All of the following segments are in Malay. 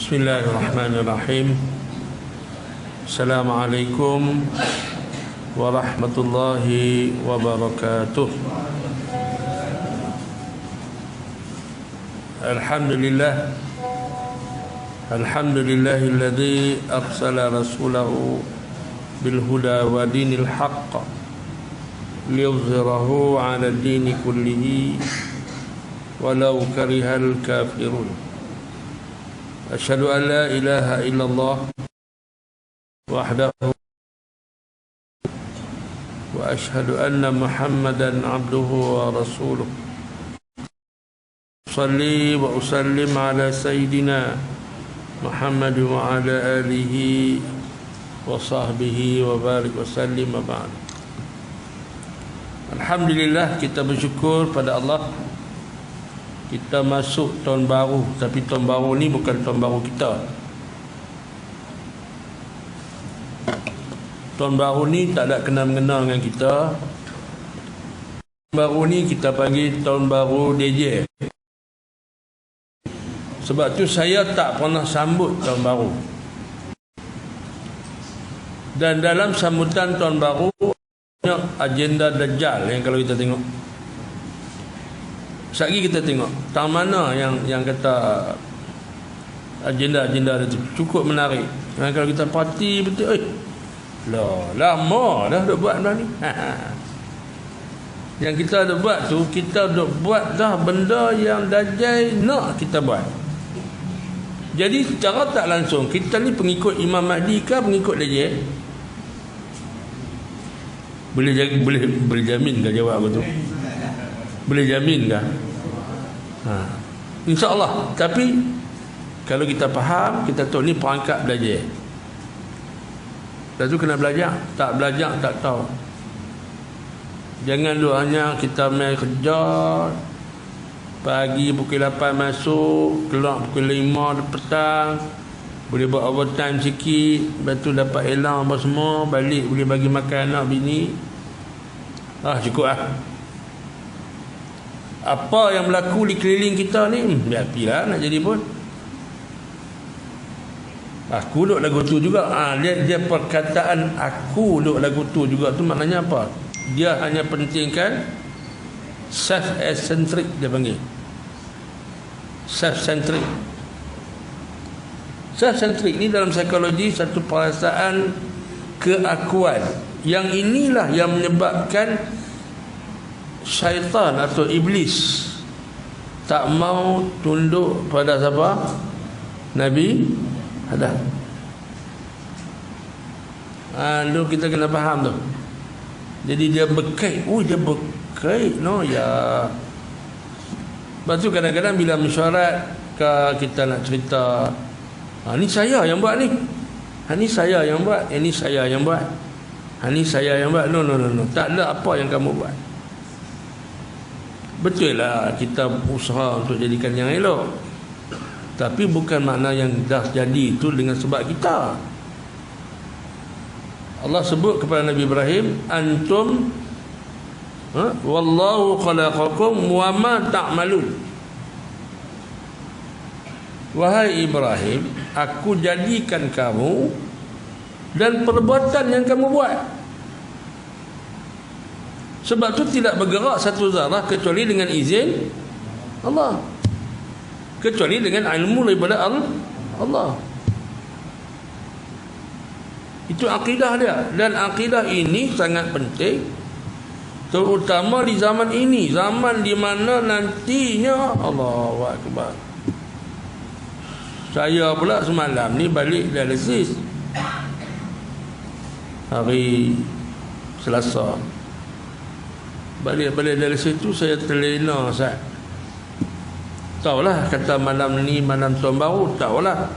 Bismillahirrahmanirrahim. Assalamualaikum warahmatullahi wabarakatuh. Alhamdulillah. Alhamdulillahilladzi arsala rasulahu bil huda wa dinil haqq liyuzhirahu 'ala ad-dini kullihi walau karihal kafirun. Asyhadu an la ilaha illallah wahdahu wa asyhadu anna Muhammadan abduhu wa rasuluh. Salli wa usallim ala sayyidina Muhammad wa ala alihi wa sahbihi wa barik wa sallim wa ba'd. Alhamdulillah, kita bersyukur pada Allah. Kita masuk tahun baru, tapi tahun baru ni bukan tahun baru kita. Tahun baru ni tak ada kena-mengena dengan kita. Tahun baru ni kita panggil tahun baru DJ. Sebab tu saya tak pernah sambut tahun baru. Dan dalam sambutan tahun baru banyak agenda Dajjal yang kalau kita tengok. Sekali kita tengok tang mana yang kata agenda-agenda itu cukup menarik. Dan kalau kita parti betul, lama dah duk buat benda ni. Yang kita duk buat tu, kita duk buat dah benda yang Dajjal nak kita buat. Jadi secara tak langsung kita ni pengikut Imam Mahdi ke pengikut Dajjal? Boleh jamin ke jawab aku tu? Boleh jamin ke? InsyaAllah. Tapi kalau kita faham, kita tahu ni perangkap belajar. Lepas tu kena belajar. Tak belajar tak tahu. Jangan duk hanya kita main kerja, pagi pukul 8 masuk, keluar pukul 5 petang, boleh buat overtime sikit, lepas tu dapat elang apa semua, balik boleh bagi makan anak bini. Cukup lah. Apa yang berlaku di keliling kita ni, biar nak jadi pun. Aku duk lagu tu juga. Dia perkataan aku duk lagu tu juga tu maknanya apa? Dia hanya pentingkan self-centric, dia panggil. Self-centric. Self-centric ni dalam psikologi satu perasaan keakuan. Yang inilah yang menyebabkan syaitan atau iblis tak mau tunduk pada siapa? Nabi Adam. Lu kita kena faham tu. Jadi dia berkait. Dia berkait. Lepas tu kadang-kadang bila mesyuarat kita nak cerita, ni saya yang buat ni. Ni saya yang buat. Ini saya yang buat. Ni saya yang buat. No. Tak ada apa yang kamu buat. Betul lah kita usaha untuk jadikan yang elok, tapi bukan makna yang dah jadi itu dengan sebab kita. Allah sebut kepada Nabi Ibrahim, antum wallahu khalaqakum wa ma ta'malun. Wahai Ibrahim, aku jadikan kamu dan perbuatan yang kamu buat. Sebab tu tidak bergerak satu zarah kecuali dengan izin Allah, kecuali dengan ilmu daripada Allah. Itu akidah dia. Dan akidah ini sangat penting, terutama di zaman ini, zaman di mana nantinya Allahu Akbar. Saya pula semalam ni balik dialisis hari Selasa. Balik dari situ saya terlena Ustaz. Tahulah kata malam ni malam tahun baru, tahulah.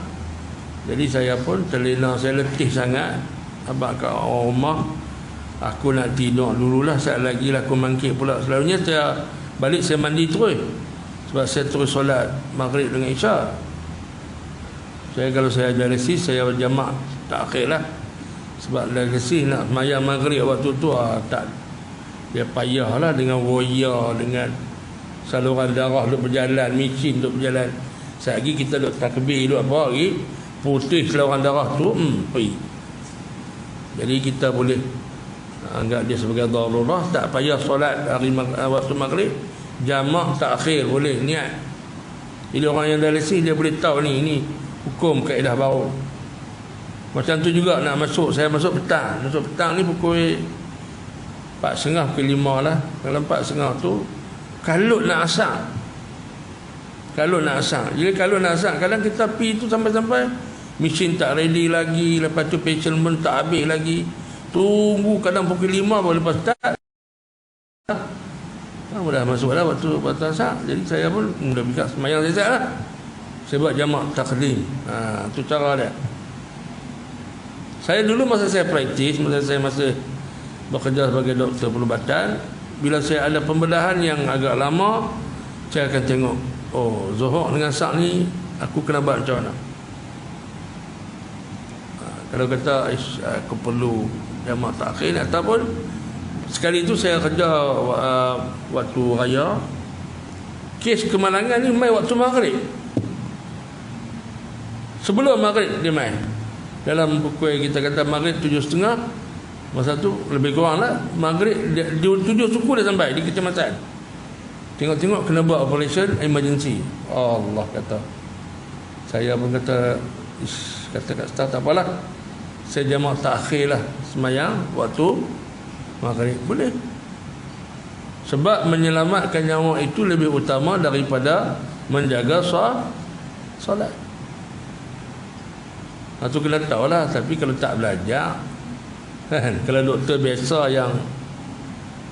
Jadi saya pun terlena, saya letih sangat. Abang kat rumah, aku nak tidur dululah, saat lagi lah aku bangkit pula. Selalunya saya balik saya mandi terus, sebab saya terus solat maghrib dengan isyak. Kalau saya dialisis, saya berjamaah takhir lah. Sebab dialisis nak semayang maghrib waktu tu tak, dia payahlah dengan roya, dengan saluran darah duk berjalan, micin duk berjalan. Selagi kita duk takbir, duk apa lagi, putih seluruh darah tu, pergi. Jadi kita boleh anggap dia sebagai darurah, tak payah solat waktu maghrib, jamak takhir boleh niat. Jadi orang yang dialisis dia boleh tahu ni hukum kaedah baru. Macam tu juga nak masuk, saya masuk petang. Masuk petang ni pukul 4.30 pukul 5 lah. Kalau 4.30 tu kalut nak asar. Jadi kalau nak asar, kadang kita pi tu sampai-sampai mesin tak ready lagi, lepas tu patient pun tak habis lagi. Tunggu kadang pukul 5 baru lepas start. Dah masuk dah waktu asar. Jadi saya pun mula fikir semayang saya lah. Saya buat jamak takdim. Tu cara dia. Saya dulu masa saya praktis, masa saya bekerja sebagai doktor perubatan, bila saya ada pembedahan yang agak lama, saya akan tengok, oh, Zuhur dengan Asar ni aku kena buat macam mana. Kalau kata aku perlu jamak takhir, ataupun sekali itu saya kerja waktu raya, kes kemalangan ni mai waktu maghrib. Sebelum maghrib dia mai. Dalam pukul kita kata maghrib 7.30, masa tu lebih kurang lah, maghrib 7 suku dah sampai di kecamatan. Tengok-tengok kena buat operation emergency. Allah kata. Saya pun kata kat staff, tak apalah, saya jamak takhir lah semayang waktu maghrib. Boleh. Sebab menyelamatkan nyawa itu lebih utama daripada menjaga solat. Itu kena tahu lah. Tapi kalau tak belajar kan, kalau doktor biasa yang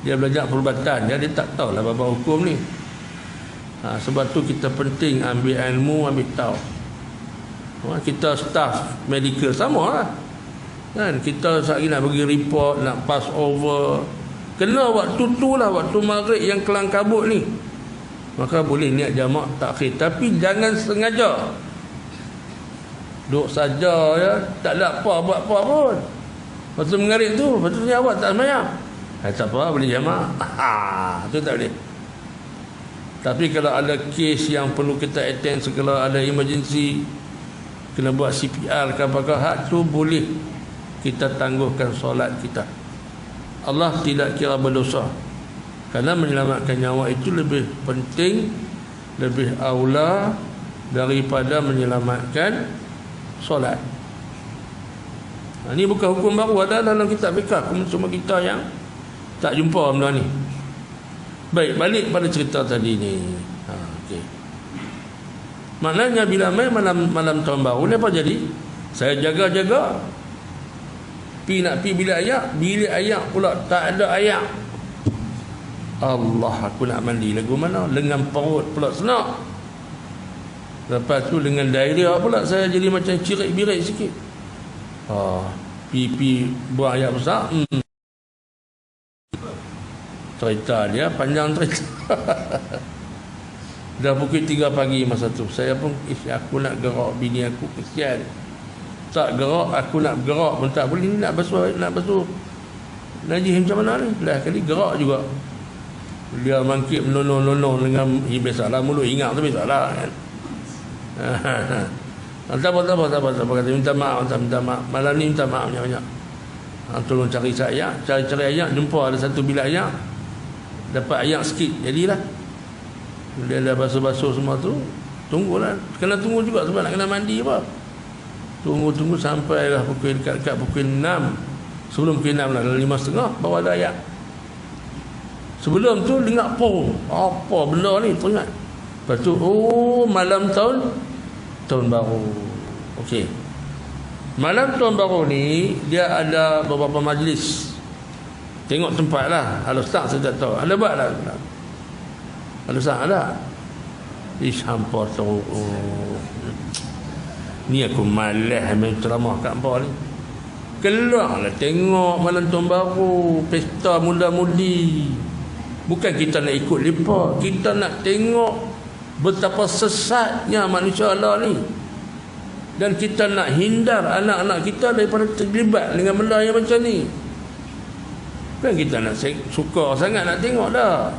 dia belajar perubatan, dia tak tahu lah bab hukum ni. Sebab tu kita penting ambil ilmu, ambil tahu. Kita staff medical sama lah kan, kita sehari nak bagi report, nak pass over, kena waktu tu lah, waktu maghrib yang kelang kabut ni, maka boleh niat jamak takhir. Tapi jangan sengaja duduk saja ya, tak ada apa, buat apa pun. Waktu mengarik tu, patutnya awak tak semayang. Tak apa, boleh jamak. Tu tak boleh. Tapi kalau ada kes yang perlu kita attend, segala ada emergency, kena buat CPR ke apakah, hak tu boleh kita tangguhkan solat kita. Allah tidak kira berdosa, kerana menyelamatkan nyawa itu lebih penting, lebih aula daripada menyelamatkan solat. Ini bukan hukum baru, ada dalam kitab fiqh. Cuma kita yang tak jumpa benda ni. Baik, balik pada cerita tadi ni. Okay. Maknanya bila malam tahun baru ni apa jadi? Saya jaga-jaga, nak pergi bilik ayak pula tak ada ayak. Allah, aku nak mandi lagu mana? Lengan perut pula senak. Lepas tu dengan diarrhea pula saya jadi macam cirit-birit sikit. Pipi buang ayak besar. Cerita dia panjang cerita. Dah pukul 3 pagi masa tu, saya pun aku nak gerak bini aku, kesian. Tak gerak, aku nak gerak pun tak boleh. Ni nak basuh najis macam mana ni? Dah kali gerak juga. Dia mangkit menolong dengan biasalah, mulut ingat tu biasalah kan. Tak apa, kata minta maaf. Malam ni minta maaf banyak-banyak. Tolong cari saya, cari ayak, jumpa ada satu bilik ayak, dapat ayak sikit, jadilah. Dia dah basuh-basuh semua tu, tunggulah. Kena tunggu juga sebab nak kena mandi apa. Tunggu sampailah dekat pukul 6. Sebelum pukul 6 lah, 5.30 baru ada ayak. Sebelum tu dengar apa benda ni, teringat. Lepas tu, malam tahun baru. Okey. Malam tahun baru ni dia ada beberapa majlis. Tengok tempat lah. Al-Ustaz saya tak tahu. Ada buat lah. Al-Ustaz ada. Hampa tu. Ni aku malas main ceramah kat hampa ni. Keluarlah tengok malam tahun baru, pesta muda-mudi. Bukan kita nak ikut lepa, kita nak tengok betapa sesatnya manusia Allah ni. Dan kita nak hindar anak-anak kita daripada terlibat dengan benda yang macam ni. Kan kita nak suka sangat nak tengok dah.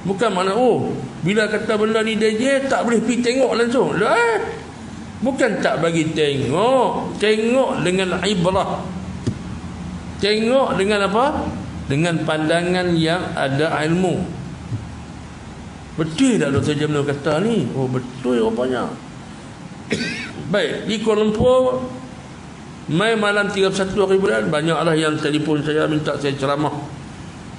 Bukan makna bila kata benda ni DJ tak boleh pergi tengok langsung. Bukan tak bagi tengok. Tengok dengan ibrah. Tengok dengan apa? Dengan pandangan yang ada ilmu. Betul tak Dr. Jamil kata ni? Betul rupanya. Baik, di Kuala Lumpur mai malam 31 hari bulan, banyaklah yang telefon saya minta saya ceramah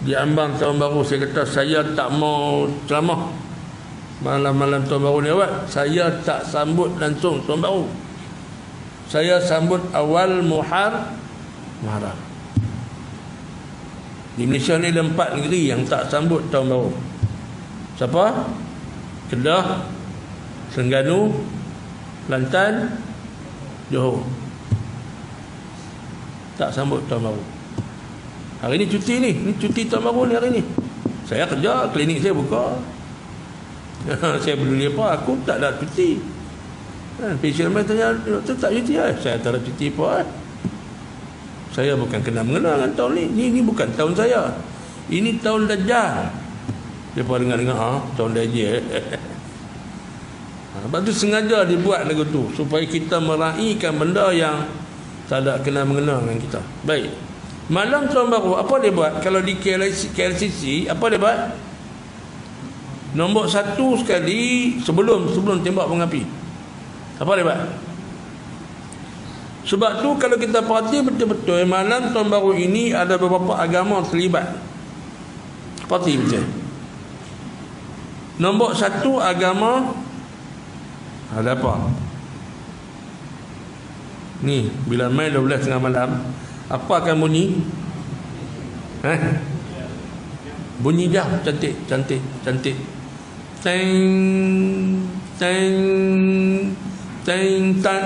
di ambang tahun baru. Saya kata saya tak mau ceramah malam-malam tahun baru ni awak. Saya tak sambut langsung tahun baru. Saya sambut awal Muharram. Di Malaysia ni ada 4 negeri yang tak sambut tahun baru. Siapa? Kedah, Terengganu, Kelantan, Johor. Tak sambut tahun baru. Hari ni cuti ni. Ni cuti tahun baru ni hari ni. Saya kerja, klinik saya buka. Saya peduli apa? Aku tak ada cuti. Patient main tanya, doktor tak cuti lah. Saya tak ada cuti apa. Saya bukan kena mengenal dengan tahun ni. Ini bukan tahun saya. Ini tahun Dajjal. Dia pun dengar-dengar, tahun Dajjal. Sebab tu sengaja dibuat lagu tu supaya kita meraihkan benda yang tak ada kena mengenal dengan kita. Baik. Malam tahun baru, apa dia buat? Kalau di KLCC, apa dia buat? Nombor 1 sekali sebelum tembak bunga api. Apa dia buat? Sebab tu kalau kita perhati betul-betul malam tahun baru ini ada beberapa agama terlibat. Perhati betul. Nombor 1 agama ada apa? Ni bila main 12 tengah malam, apa akan bunyi? Bunyi jam cantik. Teng teng teng teng.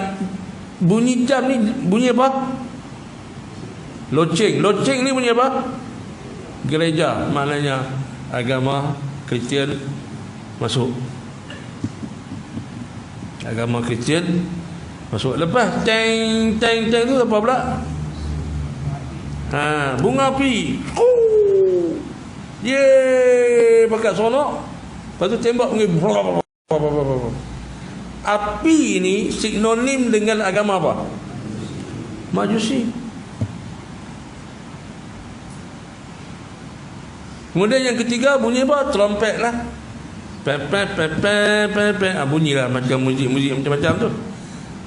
Bunyi jam ni bunyi apa? Loceng ni bunyi apa? Gereja, maknanya agama Kristian masuk. Agama Kristian masuk. Lepas teng teng teng tu apa pula? Bunga api. Yeay, pakat seronok. Lepas tu tembak bunyi. Api ni sinonim dengan agama apa? Majusi. Kemudian yang ketiga bunyi apa? Trompet lah. Bunyi lah macam muzik macam-macam tu.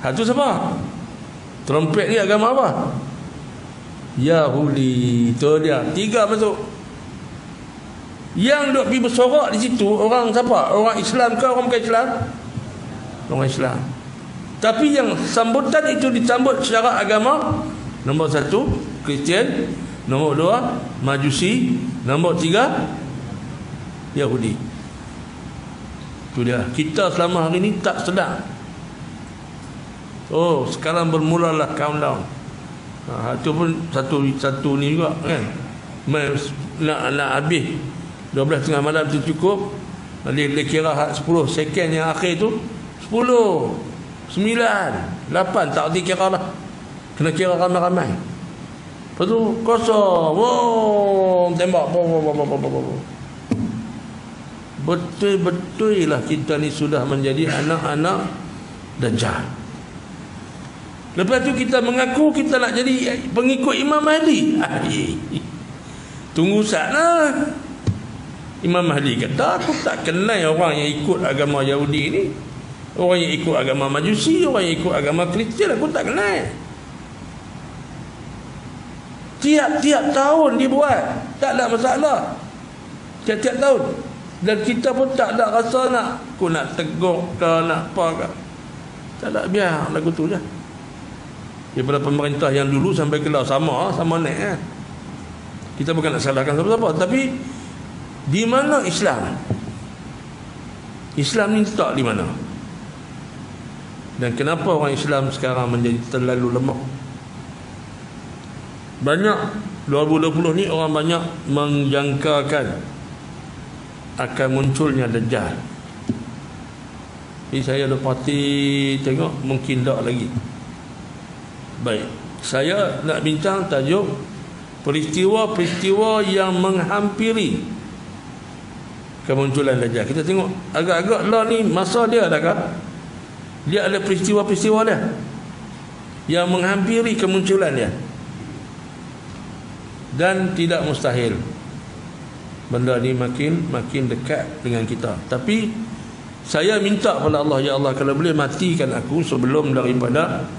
Tu siapa? Trompet ni agama apa? Yahudi. Itu dia. 3 masuk. Yang duk pergi bersorak di situ orang siapa? Orang Islam ke orang bukan Islam? Orang Islam. Tapi yang sambutan itu disambut secara agama. Nombor 1 Kristian, nombor 2 Majusi, nombor 3 Yahudi. Itu dia. Kita selama hari ni tak sedar. Sekarang bermulalah countdown. Itu pun satu ni juga kan. Nak habis 12 tengah malam tu cukup. Dia kira 10 second yang akhir tu 10, 9, 8, tak dikira lah. Kena kira ramai-ramai. Lepas tu kosong. Tembak. Betul-betul lah kita ni sudah menjadi anak-anak Dajjal. Lepas tu kita mengaku kita nak jadi pengikut Imam Mahdi. Tunggu sana. Imam Mahdi kata, aku tak kenal orang yang ikut agama Yahudi ni. Orang yang ikut agama Majusi, orang yang ikut agama Kristian, aku tak kenal. Tiap-tiap tahun dibuat, tak ada masalah. Tiap-tiap tahun. Dan kita pun tak ada rasa aku nak tegur ke, nak apa ke. Tak ada, biar lagu tu je. Daripada pemerintah yang dulu sampai ke sama naik. Kita bukan nak salahkan siapa-siapa, tapi di mana Islam? Islam ni tak di mana? Dan kenapa orang Islam sekarang menjadi terlalu lemah? Banyak 2020 ni orang banyak menjangkakan akan munculnya Dajjal. Jadi saya ada parti tengok mungkin tak lagi. Baik, saya nak bincang tajuk peristiwa-peristiwa yang menghampiri kemunculan Dajjal. Kita tengok agak-agak lah ni masa dia adakah dia ada peristiwa-peristiwa dia yang menghampiri kemunculan dia. Dan tidak mustahil benda ni makin dekat dengan kita. Tapi saya minta kepada Allah, ya Allah, kalau boleh matikan aku sebelum daripada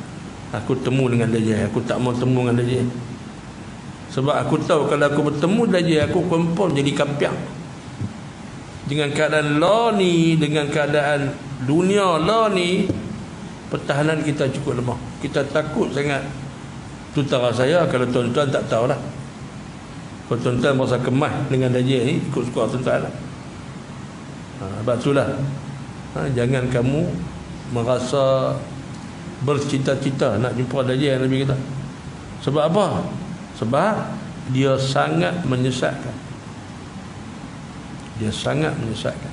aku temu dengan Dajjal. Aku tak mau temu dengan Dajjal. Sebab aku tahu kalau aku bertemu Dajjal, aku kumpul jadi kapiak. Dengan keadaan lah ni, dengan keadaan dunia lah ni, pertahanan kita cukup lemah. Kita takut sangat. Itu tara saya. Kalau tuan-tuan tak tahulah, kalau tuan-tuan merasa kemas dengan Dajjal ni, ikut suka tuan-tuan lah. Sebab itulah, jangan kamu merasa bercita-cita nak jumpa Dajjal, Nabi kata. Sebab apa? Sebab dia sangat menyesatkan. Dia sangat menyesatkan.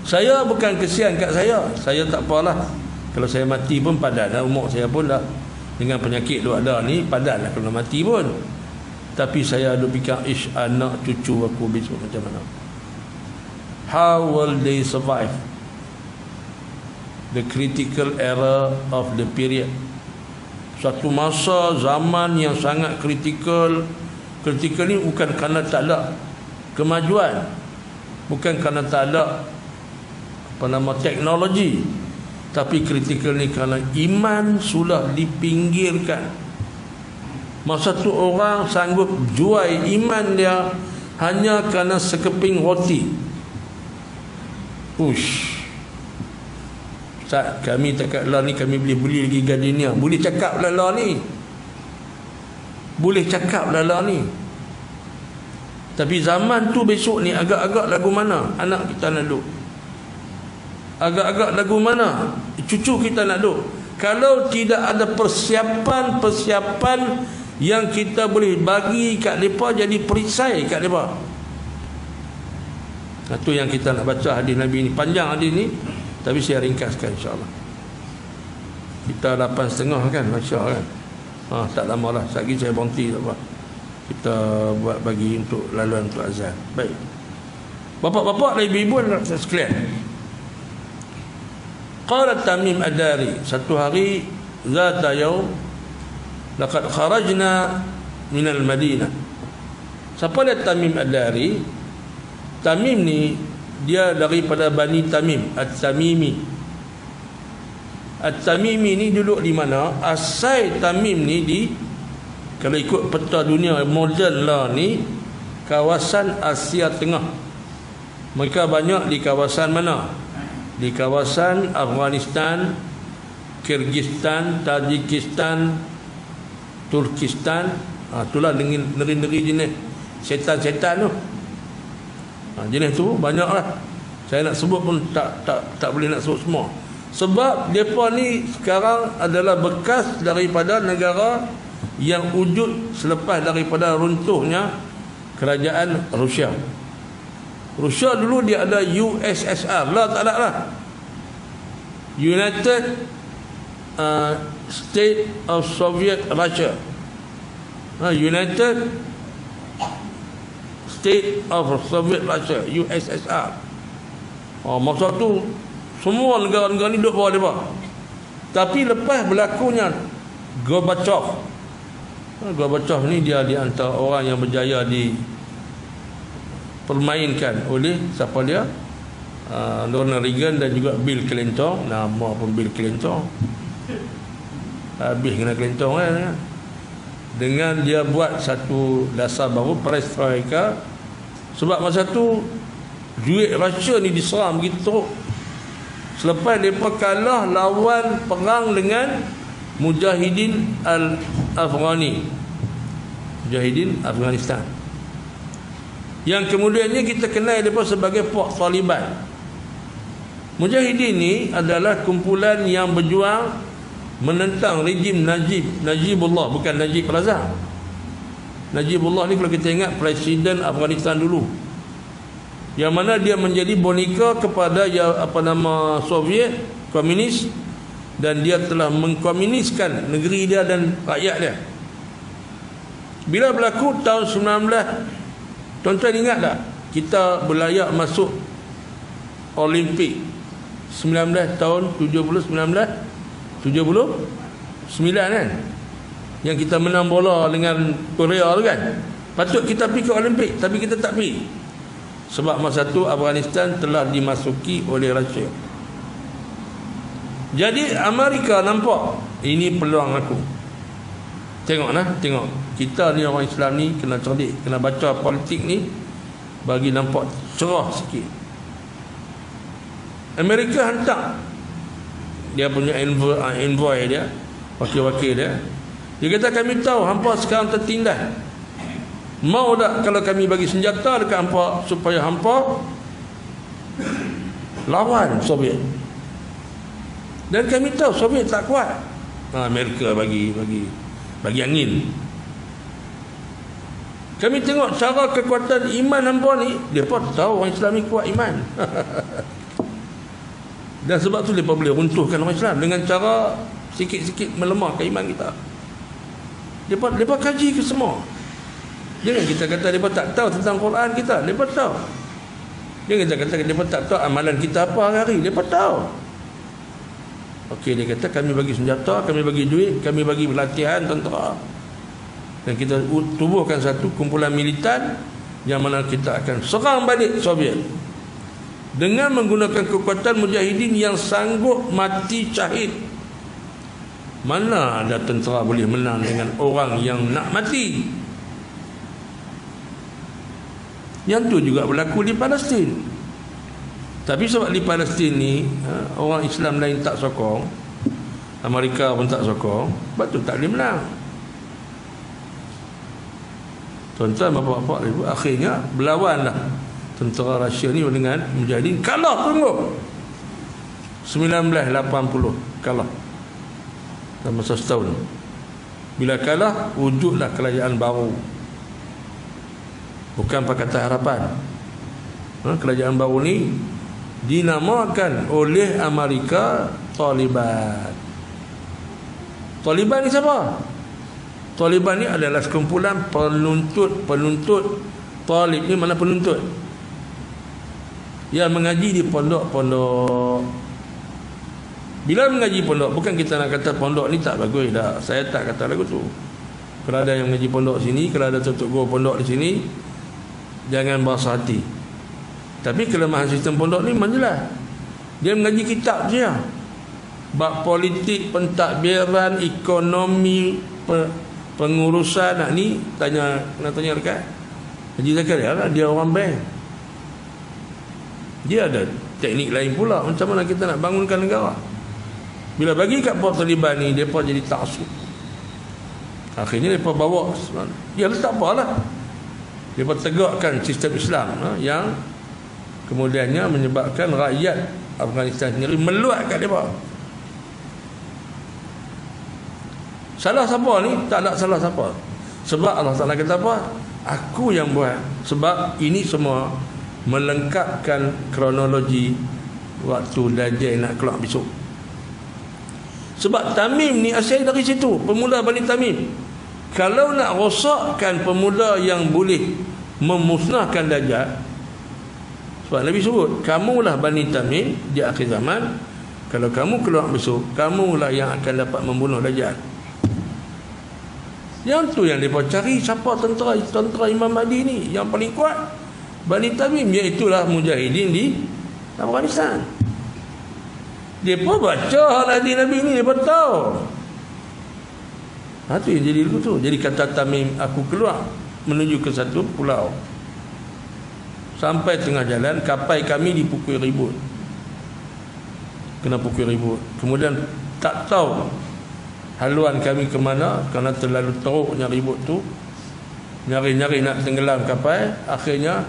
Saya bukan kesian kat saya. Saya tak apalah. Kalau saya mati pun padan lah. Umur saya pun dah dengan penyakit duk ada ni, padan lah kalau mati pun. Tapi saya ada fikir, anak cucu aku besok macam mana? How will they survive the critical era of the period? Satu masa zaman yang sangat kritikal. Kritikal ni bukan kerana tak ada kemajuan, bukan kerana tak ada teknologi, tapi kritikal ni kerana iman sudah dipinggirkan. Masa tu orang sanggup jual iman dia hanya kerana sekeping roti. Push. Ustaz, kami dekat lah ni kami boleh beli lagi gardenia. Boleh cakap lah ni. Boleh cakap lah ni. Tapi zaman tu besok ni agak-agak lagu mana anak kita nak duduk? Agak-agak lagu mana cucu kita nak duduk? Kalau tidak ada persiapan yang kita boleh bagi kat mereka, jadi perisai kat mereka. Itu yang kita nak baca hadis Nabi ni. Panjang hadis ni, tapi saya ringkaskan insyaAllah. Kita 8.30 kan baca kan. Tak lama lah. Sekejap lagi saya berhenti tak apa. Kita buat bagi untuk laluan untuk azan. Baik. Bapak-bapak dan ibu-ibu sekalian. Qala Tamim Ad-Dari, satu hari zata yaum laqad kharajna minal Madinah. Siapa dia Tamim Ad-Dari? Tamim ni dia daripada Bani Tamim, At-Tamimi. At-Tamimi ni duduk di mana? Asal Tamim ni di, kalau ikut peta dunia moden lah ni, kawasan Asia Tengah. Mereka banyak di kawasan mana? Di kawasan Afghanistan, Kyrgyzstan, Tajikistan, Turkistan. Itulah negeri-negeri jenis setan-setan tu. Jenis tu banyaklah. Saya nak sebut pun tak boleh nak sebut semua. Sebab mereka ni sekarang adalah bekas daripada negara yang wujud selepas daripada runtuhnya kerajaan Rusia. Rusia dulu dia ada USSR lah, tak ada lah. United State of Soviet Russia. United State of Soviet Russia, USSR. Masa tu semua negara-negara ni duduk bawah dia. Tapi lepas berlakunya Gorbachev ni dia di antara orang yang berjaya dipermainkan oleh siapa dia? Ronald Reagan dan juga Bill Clinton. Nama pun Bill Clinton. Habis kena Clinton kan. Dengan dia buat satu dasar baru, perestroika. Sebab masa tu duit Russia ni diserang begitu teruk. Selepas mereka kalah lawan perang dengan Mujahidin Al-Afghani, Mujahidin Afghanistan, yang kemudiannya kita kenal mereka sebagai Pok Taliban. Mujahidin ni adalah kumpulan yang berjuang menentang rejim Najibullah, bukan Najib Razak. Najibullah ni kalau kita ingat Presiden Afghanistan dulu, yang mana dia menjadi boneka kepada Soviet komunis, dan dia telah mengkomuniskan negeri dia dan rakyat dia. Bila berlaku tahun 19, tuan-tuan ingat tak? kita berlayak masuk Olimpik 19 kan, yang kita menang bola dengan Korea tu kan. Patut kita pergi ke Olimpik, tapi kita tak pergi sebab masa tu Afghanistan telah dimasuki oleh Rusia. Jadi Amerika nampak ini peluang aku. Tengoklah, tengok kita ni orang Islam ni kena cerdik, kena baca politik ni bagi nampak cerah sikit. Amerika hantar dia punya envoy dia, wakil-wakil dia. Dia kata kami tahu hampa sekarang tertindas. Mau tak kalau kami bagi senjata dekat hampa supaya hampa lawan Soviet. Dan kami tahu Soviet tak kuat. Amerika bagi angin. Kami tengok cara kekuatan iman hampa ni, depa tahu orang Islam ni kuat iman. Dan sebab tu mereka boleh runtuhkan orang Islam dengan cara sikit-sikit melemahkan iman kita. Mereka kaji ke semua. Jangan kita kata mereka tak tahu tentang Quran kita. Mereka tahu. Jangan kita kata mereka tak tahu amalan kita apa hari-hari. Mereka tahu. Okey, dia kata kami bagi senjata, kami bagi duit, kami bagi pelatihan tentera. Dan kita tubuhkan satu kumpulan militan yang mana kita akan serang balik Soviet dengan menggunakan kekuatan mujahidin yang sanggup mati syahid. Mana ada tentera boleh menang dengan orang yang nak mati? Yang tu juga berlaku di Palestin. Tapi sebab di Palestin ni orang Islam lain tak sokong, Amerika pun tak sokong, sebab tu tak boleh menang. Tuan-tuan, bapak-bapak, ibu, akhirnya berlawanlah tentera Rusia ni dengan mujahidin, kalah tunggu 1980, kalah dalam masa setahun. Bila kalah, wujudlah kerajaan baru, bukan Pakatan Harapan. Kerajaan baru ni dinamakan oleh Amerika Taliban. Taliban ni siapa? Taliban ni adalah sekumpulan penuntut Talib ni mana penuntut yang mengaji di pondok-pondok. Bila mengaji pondok, bukan kita nak kata pondok ni tak bagus dah. Saya tak kata lagu tu. Kalau ada yang mengaji pondok sini, kalau ada tutup guru pondok di sini, jangan berasa hati. Tapi kelemahan sistem pondok ni menjelas. Dia mengaji kitab saja. Bab politik, pentadbiran, ekonomi, pengurusan nak ni nak tanya dekat Haji Zakaria lah, dia orang bank. Dia ada teknik lain pula macam mana kita nak bangunkan negara. Bila bagi kat Port Taliban ni, mereka jadi taksub. Akhirnya mereka bawa, ya tak apalah, mereka tegakkan sistem Islam yang kemudiannya menyebabkan rakyat Afghanistan sendiri meluat kat mereka. Salah siapa ni? Tak nak salah siapa. Sebab Allah Ta'ala kata apa? Aku yang buat. Sebab ini semua melengkapkan kronologi waktu Dajjal nak keluar besok. Sebab Tamim ni asal dari situ, pemuda Bani Tamim. Kalau nak rosakkan pemuda yang boleh memusnahkan Dajjal, sebab Nabi sebut, kamulah Bani Tamim di akhir zaman. Kalau kamu keluar besok, kamulah yang akan dapat membunuh Dajjal. Yang tu yang mereka cari, siapa tentera Imam Mahdi ni yang paling kuat? Bani Tamim, iaitulah mujahidin di Afghanistan. Mereka baca hadis Nabi ni, mereka tahu. Itu yang jadi tu. Jadi kata Tamim, aku keluar menuju ke satu pulau. Sampai tengah jalan, kapal kami dipukul ribut. Kena pukul ribut. Kemudian tak tahu haluan kami ke mana kerana terlalu teruknya ribut tu. Nyari-nyari nak tenggelam kapal. Akhirnya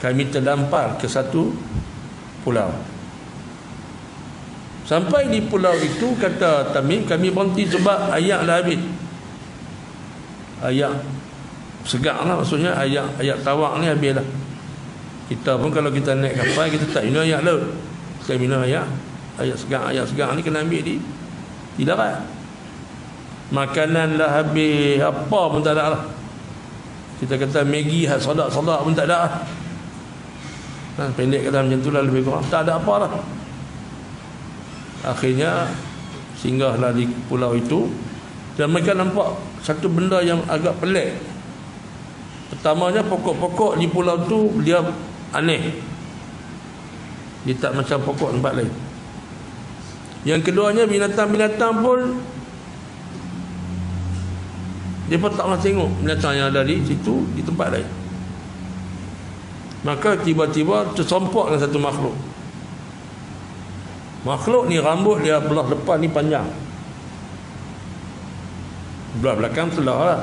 kami terdampar ke satu pulau. Sampai di pulau itu, kata Tamim, kami berhenti sebab ayak dah habis. Ayak segak lah, maksudnya ayak tawak ni habis dah. Kita pun kalau kita naik kapal, kita tak minum ayak laut, kita minum ayak segak ni kena ambil di darat. Makanan dah habis, apa pun tak ada lah. Kita kata Maggi sadak-sadak pun tak ada lah. Pendek kata macam tu lah lebih kurang. Tak ada apa lah. Akhirnya singgahlah di pulau itu, dan mereka nampak satu benda yang agak pelik. Pertamanya pokok-pokok di pulau tu dia aneh, dia tak macam pokok tempat lain. Yang keduanya binatang-binatang pun dia pun tak pernah tengok binatang yang ada di situ di tempat lain. Maka tiba-tiba tersompok dengan satu makhluk. Makhluk ni rambut dia belah depan ni panjang, belah belakang selah lah.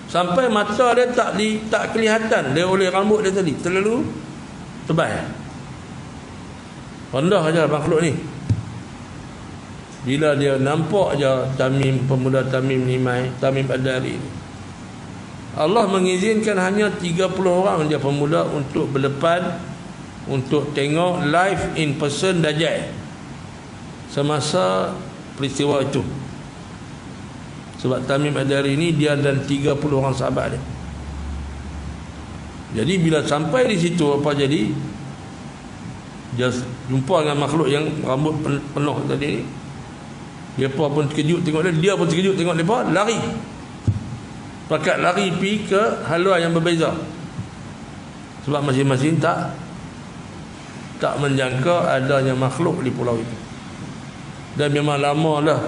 Sampai mata dia tak kelihatan dia oleh rambut dia tadi, terlalu tebal. Rendah aja makhluk ni. Bila dia nampak je pemuda Tamim Ad-Dari ni, Allah mengizinkan hanya 30 orang je pemuda untuk berdepan, untuk tengok live in person Dajjal semasa peristiwa itu. Sebab Tamim Ad-Dari ni dia dan 30 orang sahabat dia. Jadi bila sampai di situ, apa jadi? Dia jumpa dengan makhluk yang rambut penuh tadi ni. Mereka pun terkejut tengok dia pun terkejut tengok mereka, lari. Pakat lari pergi ke haluan yang berbeza. Sebab masing-masing tak menjangka adanya makhluk di pulau itu. Dan memang lama dah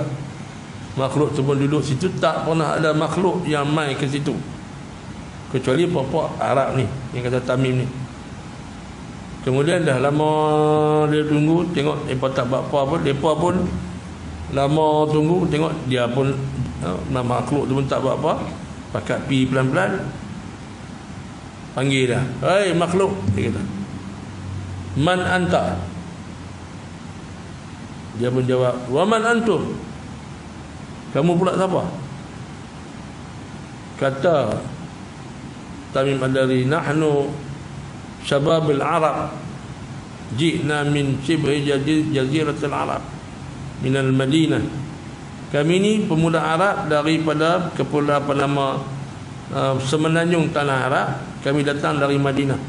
makhluk tu pun duduk situ, tak pernah ada makhluk yang mai ke situ kecuali pokok Arab ni yang kata Tamim ni. Kemudian dah lama dia tunggu, tengok mereka tak buat apa pun. Mereka pun lama tunggu, tengok dia pun makhluk tu pun tak buat apa. Pakat pi pelan-pelan, panggil dah, "Hei makhluk," dia kata, "Man anta?" Dia pun jawab, "Wa man antum?" "Kamu pula siapa?" Kata Tamim Ad-Dari, "Nahnu syababul Arab, ji'na min shibhi jaziratul Arab, minal Madinah." Kami ni pemuda Arab daripada kepulauan apa nama semenanjung tanah Arab. Kami datang dari Madinah.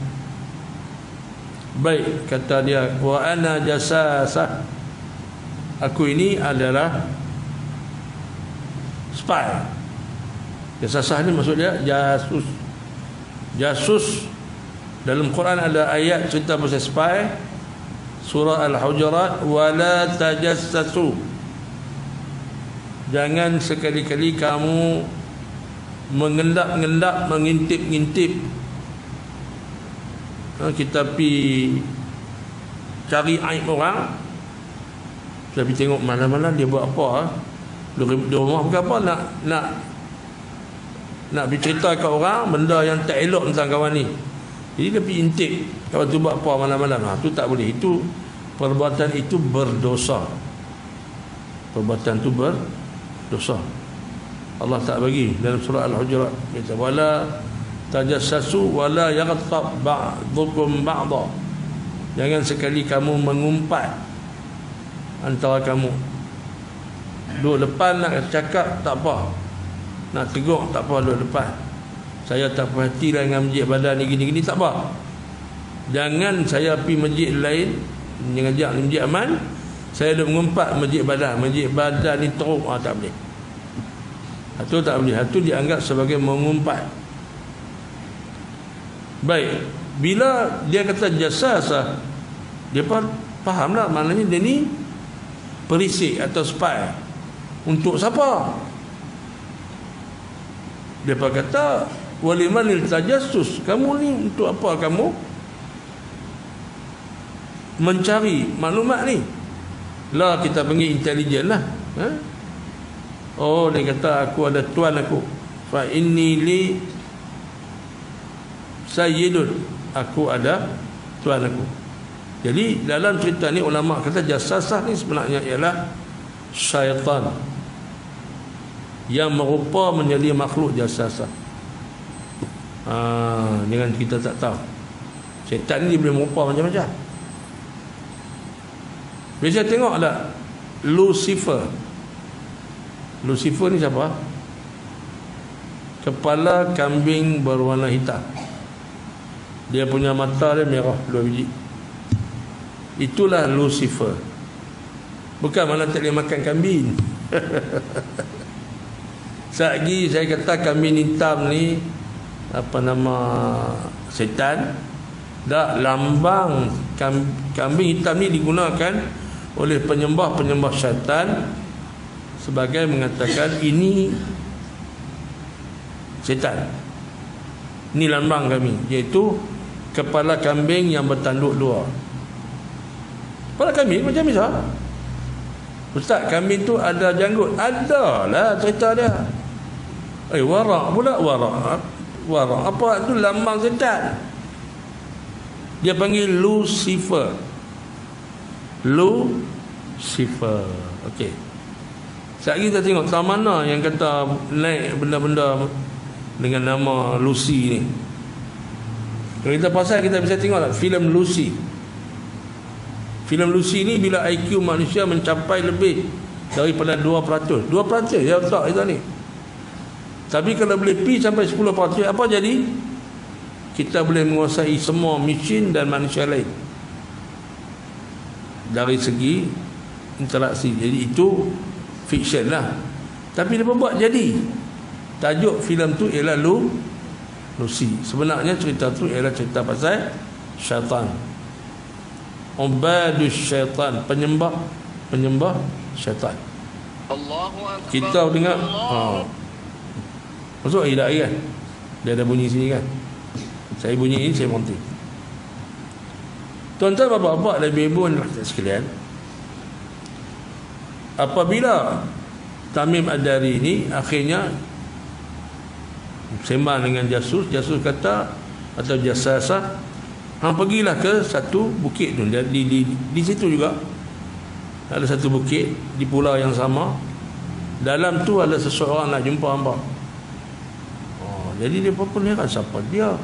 Baik, kata dia, "Wa ana jasasah." Aku ini adalah spy. Jasasah ni maksud dia jasus. Jasus dalam Quran ada ayat cerita pasal spy. Surah Al-Hujurat, "Wala tajassasu." Jangan sekali-kali kamu mengendap-endap, mengintip-ngintip. Kita pergi cari aib orang, kita pergi tengok mana-mana dia buat apa. Di rumah bukan apa, nak pergi cerita kat orang benda yang tak elok tentang kawan ni. Jadi dia pergi intip kawan tu buat apa malam-malam. Itu tak boleh. Itu perbuatan itu berdosa. Perbuatan itu berdosa. Allah tak bagi dalam surah Al-Hujurat, kata, "Wala tajassasu wala yaghtab ba'dukum ba'dha." Jangan sekali kamu mengumpat antara kamu. Duduk depan nak cakap tak apa, nak tegur tak apa, duduk depan. Saya tak perhati dengan masjid badan ni gini-gini, tak apa. Jangan saya pergi masjid lain, jangan ajak masjid aman, saya duduk mengumpat masjid badan ni teruk, tak boleh. Itu tak boleh. Itu dianggap sebagai mengumpat. Baik, bila dia kata jasasah, dia pun faham lah, maknanya dia ni perisik atau spy. Untuk siapa? Dia pun kata, "Walimanil tajassus." Kamu ni untuk apa kamu mencari maklumat ni? Lah kita panggil intelijen lah. Oh, dia kata, "Aku ada tuan aku. Fa inni li sayyidun." Aku ada tuan aku. Jadi dalam cerita ni ulama kata jasasah ni sebenarnya ialah syaitan yang merupa menjadi makhluk jasasah. Dengan kita tak tahu. Syaitan ni boleh merupa macam-macam. Bisa tengok tak Lucifer ni siapa? Kepala kambing berwarna hitam. Dia punya mata dia merah 2 biji. Itulah Lucifer. Bukan mana tak boleh makan kambing. Satgi saya kata kambing hitam ni apa nama setan. Dak, lambang kambing hitam ni digunakan oleh penyembah-penyembah syaitan sebagai mengatakan ini setan. Ini lambang kami, iaitu kepala kambing yang bertanduk 2. Kepala kambing macam bisa. Ustaz, kambing tu ada janggut? Ada lah cerita dia. Warak pula, warak. Apa tu? Lambang setan. Dia panggil Lucifer. Lucifer. Okey. Sekali kita tengok tak mana yang kata naik benda-benda dengan nama Lucy ni. Kalau kita pasal, kita bisa tengok tak filem Lucy. Filem Lucy ni bila IQ manusia mencapai lebih daripada 2%. 2% ya tak kita ni. Tapi kalau boleh pi sampai 10%, apa jadi? Kita boleh menguasai semua mesin dan manusia lain dari segi interaksi. Jadi itu fiction lah, tapi dia buat jadi. Tajuk filem tu ialah Lucy. Sebenarnya cerita tu ialah cerita pasal syaitan. Ubadus syaitan, penyembah syaitan. Kita dengar masuk hidayah kan? Dia ada bunyi sini kan? Saya bunyi ini, saya berhenti. Tuan-tuan, bapak-bapak dan ibu sekalian, apabila Tamim Ad-Dari ini akhirnya sembang dengan jasus kata, atau jasasa, hang pergilah ke satu bukit tu. Di situ juga ada satu bukit di pulau yang sama. Dalam tu ada seseorang nak jumpa hamba. Jadi dia pun heran, siapa dia?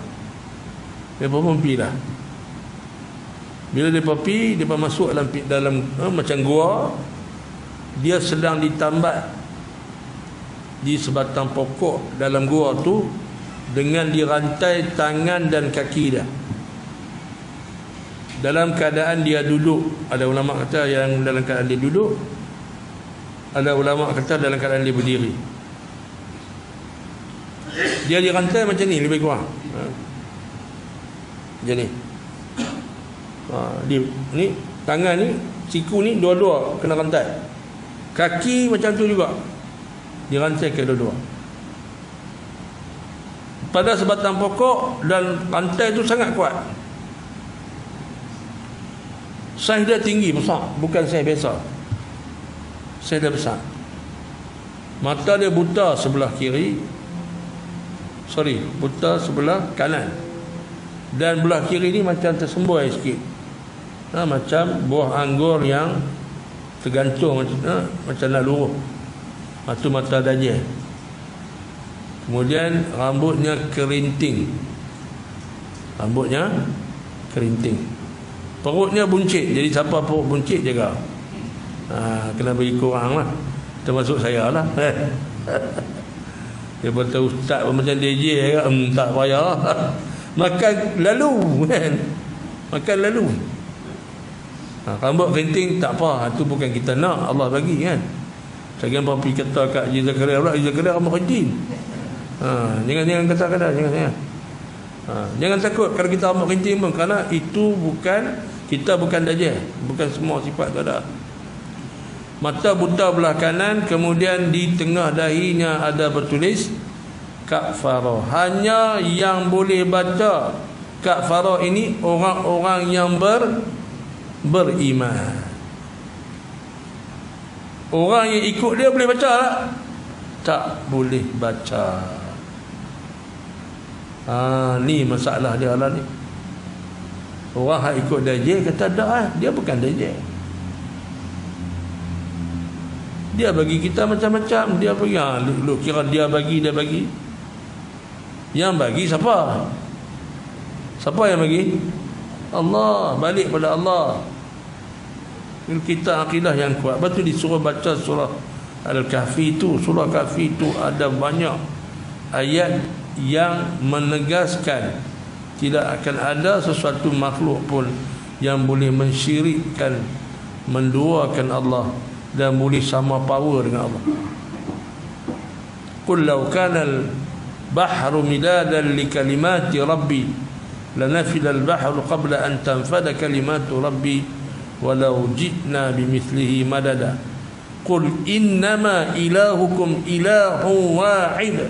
Dia pun pergilah. Bila dia pergi, dia masuk dalam macam gua. Dia sedang ditambat di sebatang pokok dalam gua tu dengan dirantai tangan dan kaki dia. Dalam keadaan dia duduk. Ada ulama kata yang dalam keadaan dia duduk, ada ulama kata dalam keadaan dia berdiri. Dia dirantai macam ni lebih kurang. Macam ni. Ni tangan ni, siku ni dua-dua kena rantai. Kaki macam tu juga, dirantai ke dua-dua pada sebatang pokok, dan rantai tu sangat kuat. Saiz dia tinggi, besar, bukan saiz biasa. Saiz dia besar. Mata dia buta sebelah kiri, buta sebelah kanan, dan belah kiri ni macam tersembur sikit. Macam buah anggur yang tergantung, macam nak luruh. Itu mata dajjal. Kemudian rambutnya kerinting. Perutnya buncit. Jadi siapa perut buncit jaga. Kena bagi kurang lah, termasuk saya lah. Dia kata ustaz macam DJ kan? Tak payah. Makan lalu kan? Makan lalu. Rambut kerinting tak apa, itu bukan kita nak, Allah bagi kan. Sekian papi kata kat Haji Zakaria pula, Haji Zakaria rambut kerinting. Jangan kata jangan. Jangan takut kalau kita rambut kerinting pun, kerana itu kita bukan dajjal, bukan semua sifat tu ada. Mata buta belah kanan, kemudian di tengah dahinya ada bertulis kafara. Hanya yang boleh baca kafara ini orang-orang yang beriman. Orang yang ikut dia boleh baca tak? Tak boleh baca. Ni masalah dia lah ni. Orang yang ikut dajjal kata tak, dia bukan dajjal. Dia bagi kita macam-macam. Dia bagi, lu kira dia bagi. Yang bagi siapa? Siapa yang bagi? Allah. Balik pada Allah. Kita akidah yang kuat. Betul disuruh baca surah Al-Kahfi itu. Surah Kahfi itu ada banyak ayat yang menegaskan tidak akan ada sesuatu makhluk pun yang boleh mensyirikkan, menduakan Allah dan boleh sama power dengan Allah. Qul law kana al-bahru midadan li kalimati rabbi lanafida al-bahru qabla an tanfada kalimatu rabbi walau ji'na bimithlihi madada. Qul innama ilahukum ilahun wahid.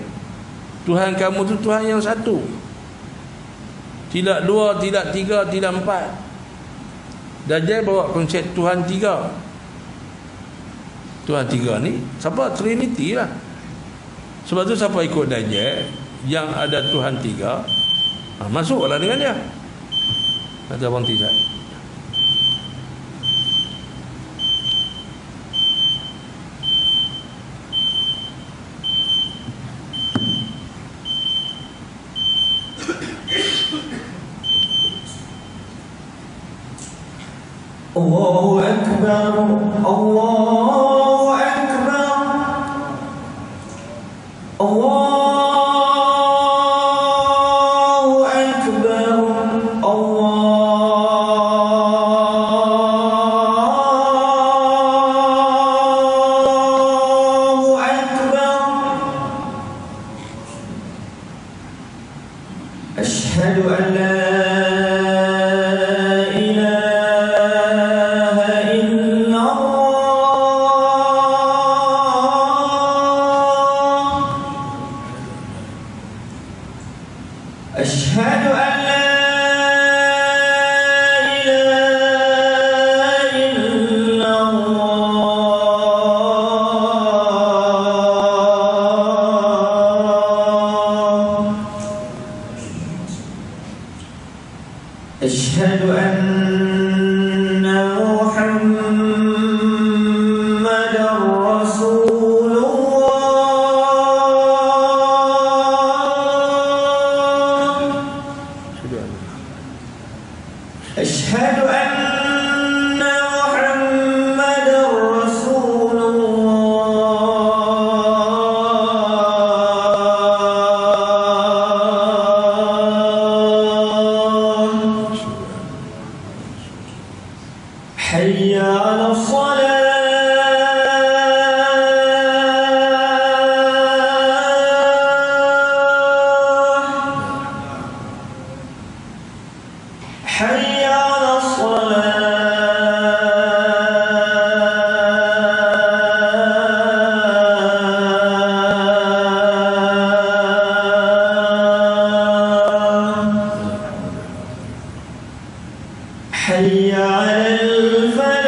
Tuhan kamu tu Tuhan yang satu, tidak dua, tidak tiga, tidak empat. Dajjal bawa konsep Tuhan tiga. Tuhan tiga ni siapa? Trinity lah. Sebab tu siapa ikut Dajjal yang ada Tuhan tiga, masuklah dengan dia. Kata Abang Tizat. Allahu Akbar, Allahu Akbar, Allahu Akbar, Allahu Akbar. Asyhadu an la أشهد أن لا إله إلا الله أشهد أن محمدا رسول أشهد أن محمدا رسول الله حي على الصلاة حي على حي على الفلاح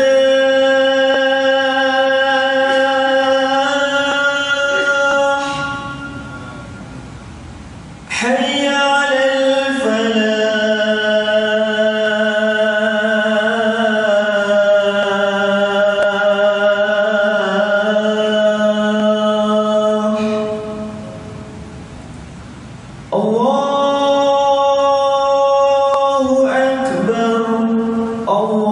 حي على الفلاح الله أكبر الله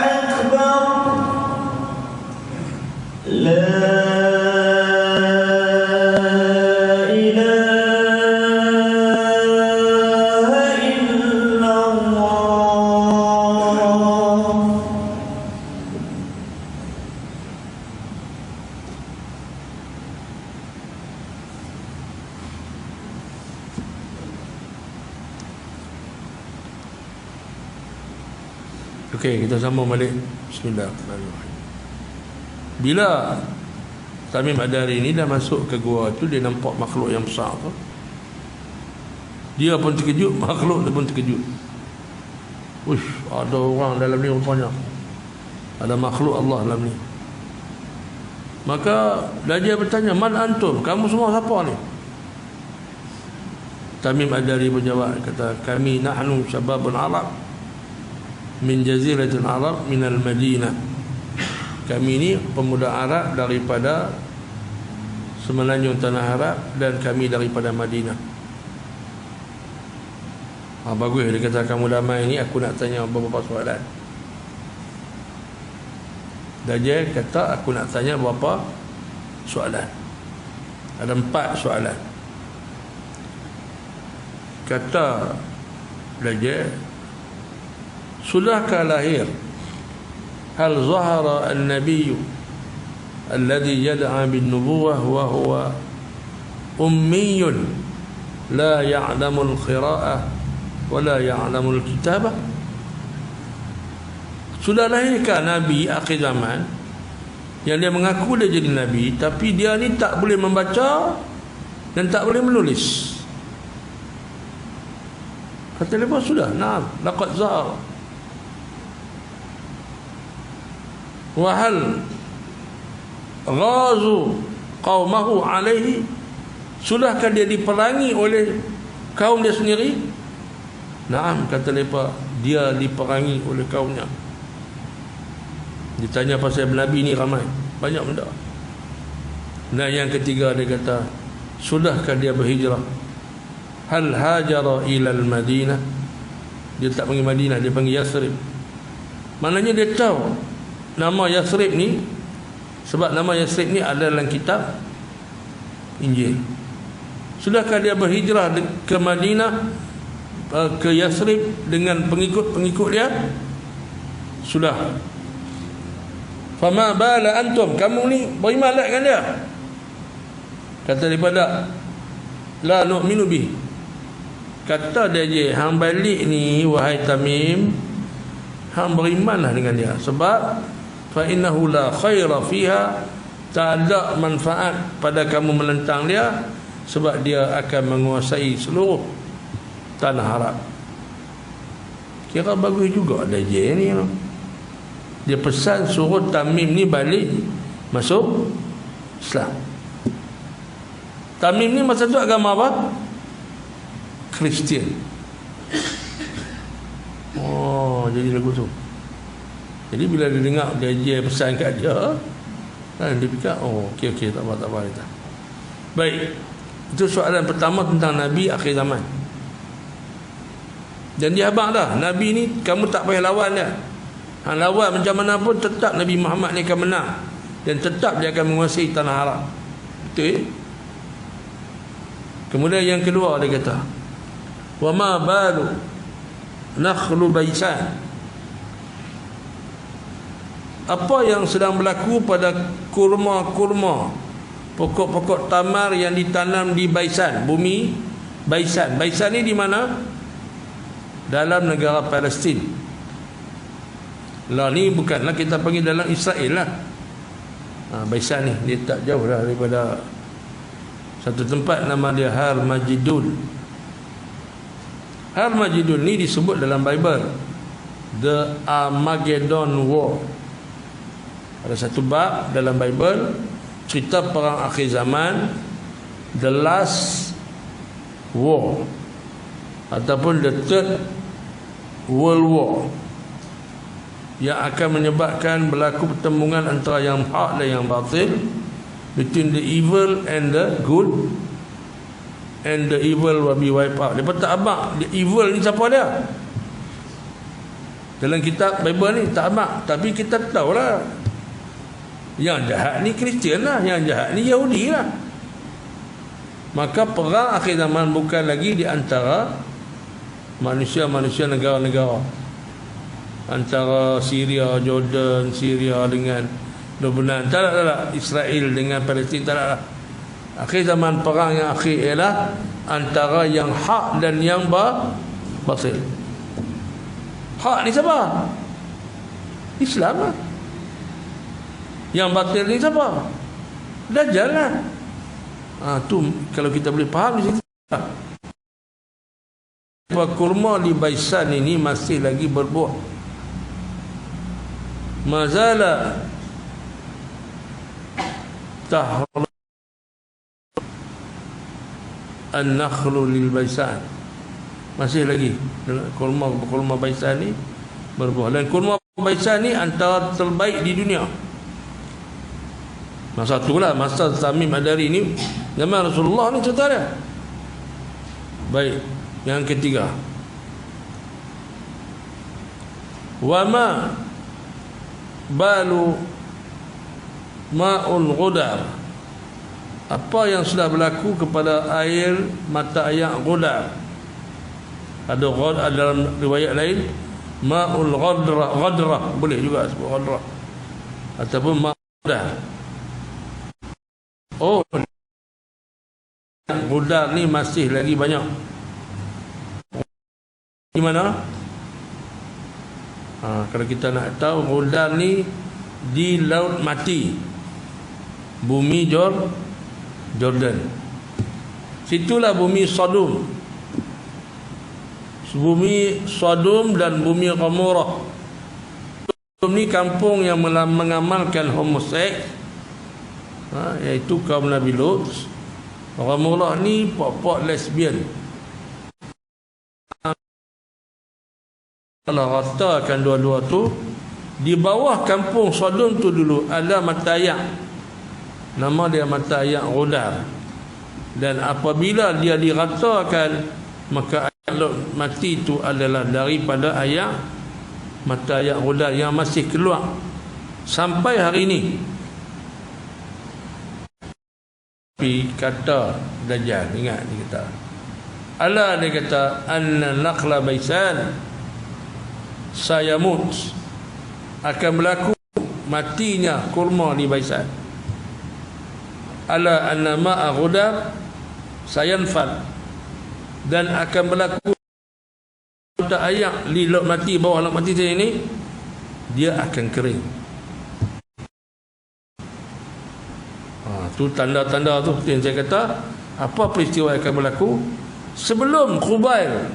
أكبر لا إله إلا الله. Okey, kita sambung balik. Bismillahirrahmanirrahim. Bila Tamim Ad-Dari ni dah masuk ke gua tu, dia nampak makhluk yang besar tu. Dia pun terkejut, makhluk tu pun terkejut. Uish, ada orang dalam ni rupanya. Ada makhluk Allah dalam ni. Maka Dajjal bertanya, "Man antum? Kamu semua siapa ni?" Tamim Ad-Dari menjawab, kata, "Kami nahnu syababun Arab min jaziratul Arab minal Madinah." Kami ni pemuda Arab daripada semenanjung tanah Arab, dan kami daripada Madinah. Bagus, dia kata, "Kamu damai ni, aku nak tanya beberapa soalan." Dajjal kata, "Aku nak tanya beberapa soalan." Ada 4 soalan. Kata Dajjal, sudahkah lahir? Hal zahara an-nabiy alladhi yad'a bin nubuwah wa huwa ummiyun la ya'lamul qira'ah wa la ya'lamul kitabah? Sudah lahirkah Nabi akhir zaman yang dia mengaku dia jadi Nabi, tapi dia ni tak boleh membaca dan tak boleh menulis? Kata mereka, sudah, na'am, laqad zahar. Wa hal ghazu qaumahu alaihi, sudahkah dia diperangi oleh kaum dia sendiri? Na'am, kata mereka, dia diperangi oleh kaumnya. Ditanya pasal Nabi ni ramai, banyak benda. Dan yang ketiga dia kata, sudahkah dia berhijrah? Hal hajara ilal Madinah, dia tak panggil Madinah, dia panggil Yathrib. Maknanya dia tahu nama Yathrib ni, sebab nama Yathrib ni ada dalam kitab Injil. Sudahkah dia berhijrah ke Madinah, ke Yathrib dengan pengikut-pengikut dia? Sudah. Fama bala antum, kamu ni beriman tak dengan dia? Kata daripada la nu'minu bih. Kata dia je, hang balik ni wahai Tamim, hang berimanlah dengan dia, sebab fa innahu la khaira fiha, tak ada manfaat pada kamu menentang dia, sebab dia akan menguasai seluruh tanah Arab. Kira bagus juga dia je ni. Dia pesan suruh Tamim ni balik masuk Islam. Tamim ni masa tu agama apa? Kristian. Oh, jadi lagu tu. Jadi bila dia dengar dia pesan kat dia, kan, dia fikir, oh, okey, tak apa kita. Baik. Itu soalan pertama tentang Nabi akhir zaman. Dan dia abang dah, Nabi ni kamu tak payah lawan dia. Hang lawan macam mana pun tetap Nabi Muhammad ni akan menang, dan tetap dia akan menguasai tanah Arab. Betul? Kemudian yang kedua dia kata, wa ma balu nakhlu baisan, apa yang sedang berlaku pada kurma-kurma, pokok-pokok tamar yang ditanam di Baisan, bumi Baisan. Baisan ni di mana? Dalam negara Palestin. Lah ni bukanlah kita panggil dalam Israel lah. Baisan ni dia tak jauh dah daripada satu tempat nama dia Har Majidun. Har Majidun ni disebut dalam Bible The Armageddon War. Ada satu bab dalam Bible cerita perang akhir zaman, The Last War, ataupun The Third World War, yang akan menyebabkan berlaku pertembungan antara yang hak dan yang batil, between the evil and the good, and the evil will be wiped out. Dia tak abang the evil ni siapa dia dalam kitab Bible ni, tak abang. Tapi kita tahulah yang jahat ni Kristian lah, yang jahat ni Yahudi lah. Maka perang akhir zaman bukan lagi di antara manusia-manusia negara-negara, antara Syria, Jordan, Syria dengan Lebanon, tak ada Israel dengan Palestin, tak ada. Akhir zaman perang yang akhir ialah antara yang hak dan yang batil. Hak ni siapa? Islam lah. Yang batil ni siapa? Dajjal lah. Tu kalau kita boleh faham di situ. Kurma di Baisan ini masih lagi berbuah. Mazala tahra an-nakhlu lil Baisan, masih lagi kurma Baisan ni berbuah. Dan kurma Baisan ni antara terbaik di dunia. Masa itulah masa Tamim Ad-Dari ni, zaman Rasulullah ni cerita dia. Baik, yang ketiga, wa ma balu ma'ul ghudar apa yang sudah berlaku kepada air mata air ghudar. Ada dalam riwayat lain ma'ul ghadrah, boleh juga sebut ghadrah ataupun ma'udah. Oh, ghudar ni masih lagi banyak. Di mana? Kalau kita nak tahu, ghudar ni di Laut Mati, bumi Jordan. Situlah bumi Sodom. Bumi Sodom dan bumi Gomorrah. Sodom ni kampung yang mengamalkan homoseks, iaitu kaum Nabi Lut. Gomorrah ni pok-pok lesbian. Kalau ratakan dua-dua tu, di bawah kampung Sodom tu dulu ada mata air, nama dia mata air Ghudar. Dan apabila dia diratakan, maka air Laut Mati itu adalah daripada air mata air Ghudar yang masih keluar sampai hari ini. Tapi kata Dajjal, ingat dia kata, Allah dia kata, anna naqla baisan sayamut, akan berlaku matinya kurma di Baisan. Ala anna ma'a ghudar sayanfad, dan akan berlaku air di Laut Mati, bawah Laut Mati ini, dia akan kering. Tu tanda-tanda tu yang saya kata. Apa peristiwa yang akan berlaku sebelum Qubail?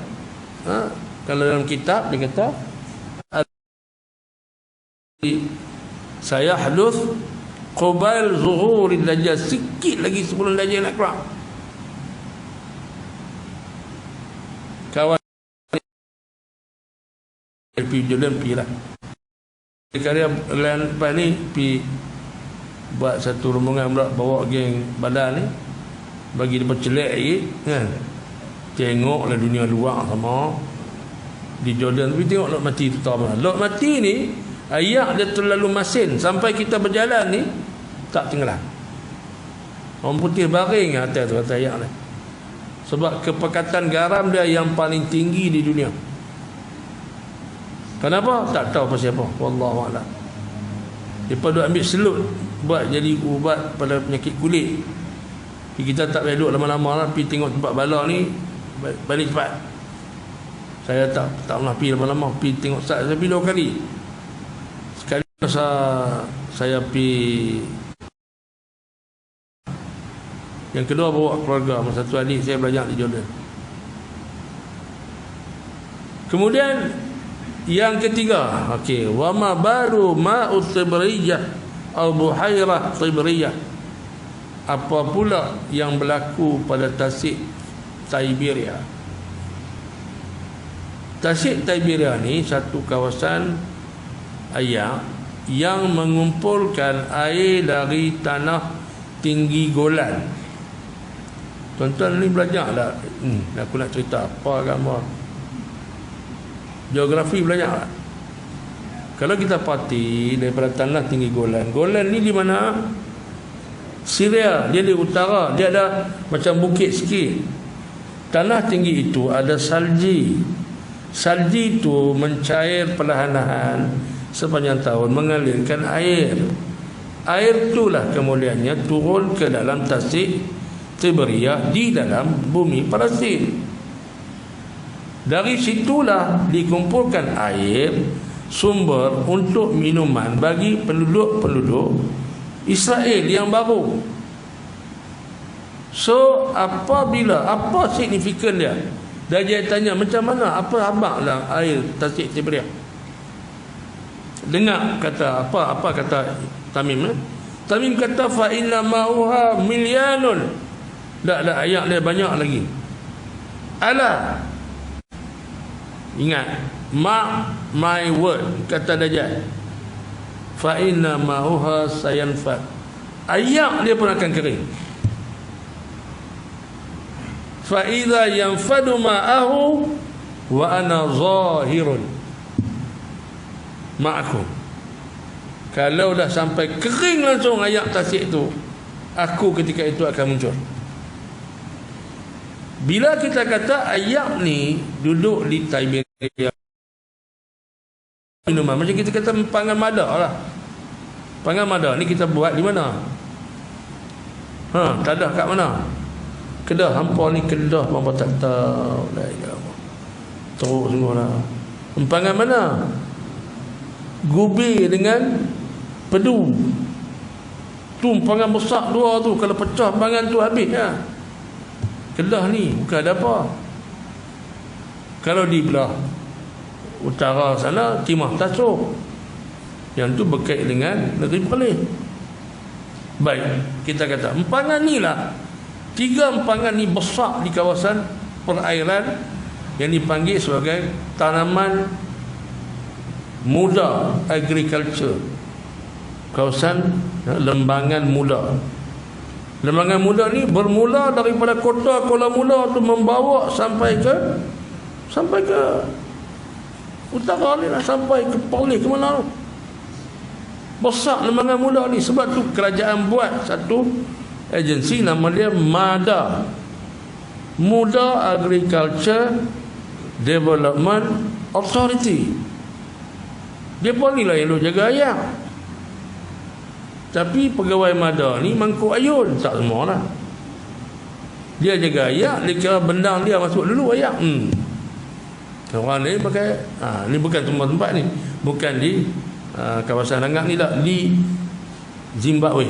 Kalau dalam kitab dia kata, saya haduth Qubail zuhuri Dajjal, sikit lagi sebelum Dajjal nak keluar. Kawan pergi Jordan, pergi lah karya lain lepas ni, pergi buat satu rombongan pula, bawa geng badan ni, bagi dia bercelek lagi kan. Tengoklah dunia luar sama di Jordan. Tapi tengok Laut Mati tu tahu mana. Laut Mati ni air dia terlalu masin, sampai kita berjalan ni tak tenggelam. Orang putih baring atas tu atas air ni, sebab kepekatan garam dia yang paling tinggi di dunia. Kenapa? Tak tahu pasal apa, wallahu a'lam. Depa duk ambil selut buat jadi ubat pada penyakit kulit. Kita tak payah duduk lama-lama lah, pergi tengok tempat bala ni, balik cepat. Saya tak pernah pergi lama-lama, pergi tengok. Saya pergi 2 kali. Sekali saya pergi, yang kedua bawa keluarga, satu adik saya belajar di Jordan. Kemudian yang ketiga, okey, wa ma baru ma'u Tibriyah atau buhairah Tibriyah. Apa pula yang berlaku pada Tasik Tiberia? Tasik Tiberia ni satu kawasan air yang mengumpulkan air dari tanah tinggi Golan. Tuan-tuan ni belajar tak? Aku nak cerita apa agama, geografi belajar tak? Kalau kita parti daripada tanah tinggi Golan, Golan ni di mana? Syria, dia di utara, dia ada macam bukit sikit. Tanah tinggi itu ada salji. Salji itu mencair perlahan-lahan sepanjang tahun, mengalirkan air. Air itulah kemudiannya turun ke dalam Tasik Tiberia di dalam bumi Palestin. Dari situlah dikumpulkan air sumber untuk minuman bagi penduduk-penduduk Israel yang baru. So apabila, apa signifikan dia? Dajjal tanya, macam mana, apa habaklah air Tasik Tiberia? Dengar kata apa kata Tamim. Tamim kata fa inna ma'uha milyanun. Tak ada ayat dia banyak lagi. Ala, ingat, mark my word, kata Dajjal, fa inna ma'uha sayanfad. Air dia pun akan kering. Fa idza yanfadu ma'ahu wa ana zahirun ma'akum. Kalau dah sampai kering langsung air Tasik tu, aku ketika itu akan muncul. Bila kita kata ayam ni duduk di Tiberias minuman, macam kita kata pangan mada lah. Pangan mada ni kita buat di mana? Tadah kat mana? Kedah. Hampa ni Kedah, hampa tak tahu. La ilaha illallah. Teruk semua lah. Pangan mana? Gubir dengan pedu. Tu pangan besar dua tu. Kalau pecah pangan tu habis ya. Kedah ni bukan ada apa. Kalau di belah utara sana Timah Tasuk, yang tu berkait dengan negeri Perlis. Baik, kita kata empangan ni lah, 3 empangan ni besar di kawasan perairan yang dipanggil sebagai tanaman muda agriculture, kawasan lembangan muda. Lembangan muda ni bermula daripada kota Kuala Mula tu, membawa sampai ke utara ni lah, sampai ke Perlis, ke mana tu. Besar lembangan muda ni. Sebab tu kerajaan buat satu agensi nama dia MADA, Muda Agriculture Development Authority. Dia pun ni lah yang duk jaga ayam. Tapi pegawai MADA ni mangkuk ayun, tak semua lah. Dia jaga ayak, dia kira bendang dia masuk dulu ayak. Orang ni pakai, ni bukan tempat-tempat ni, bukan di kawasan Langak ni tak, di Zimbabwe.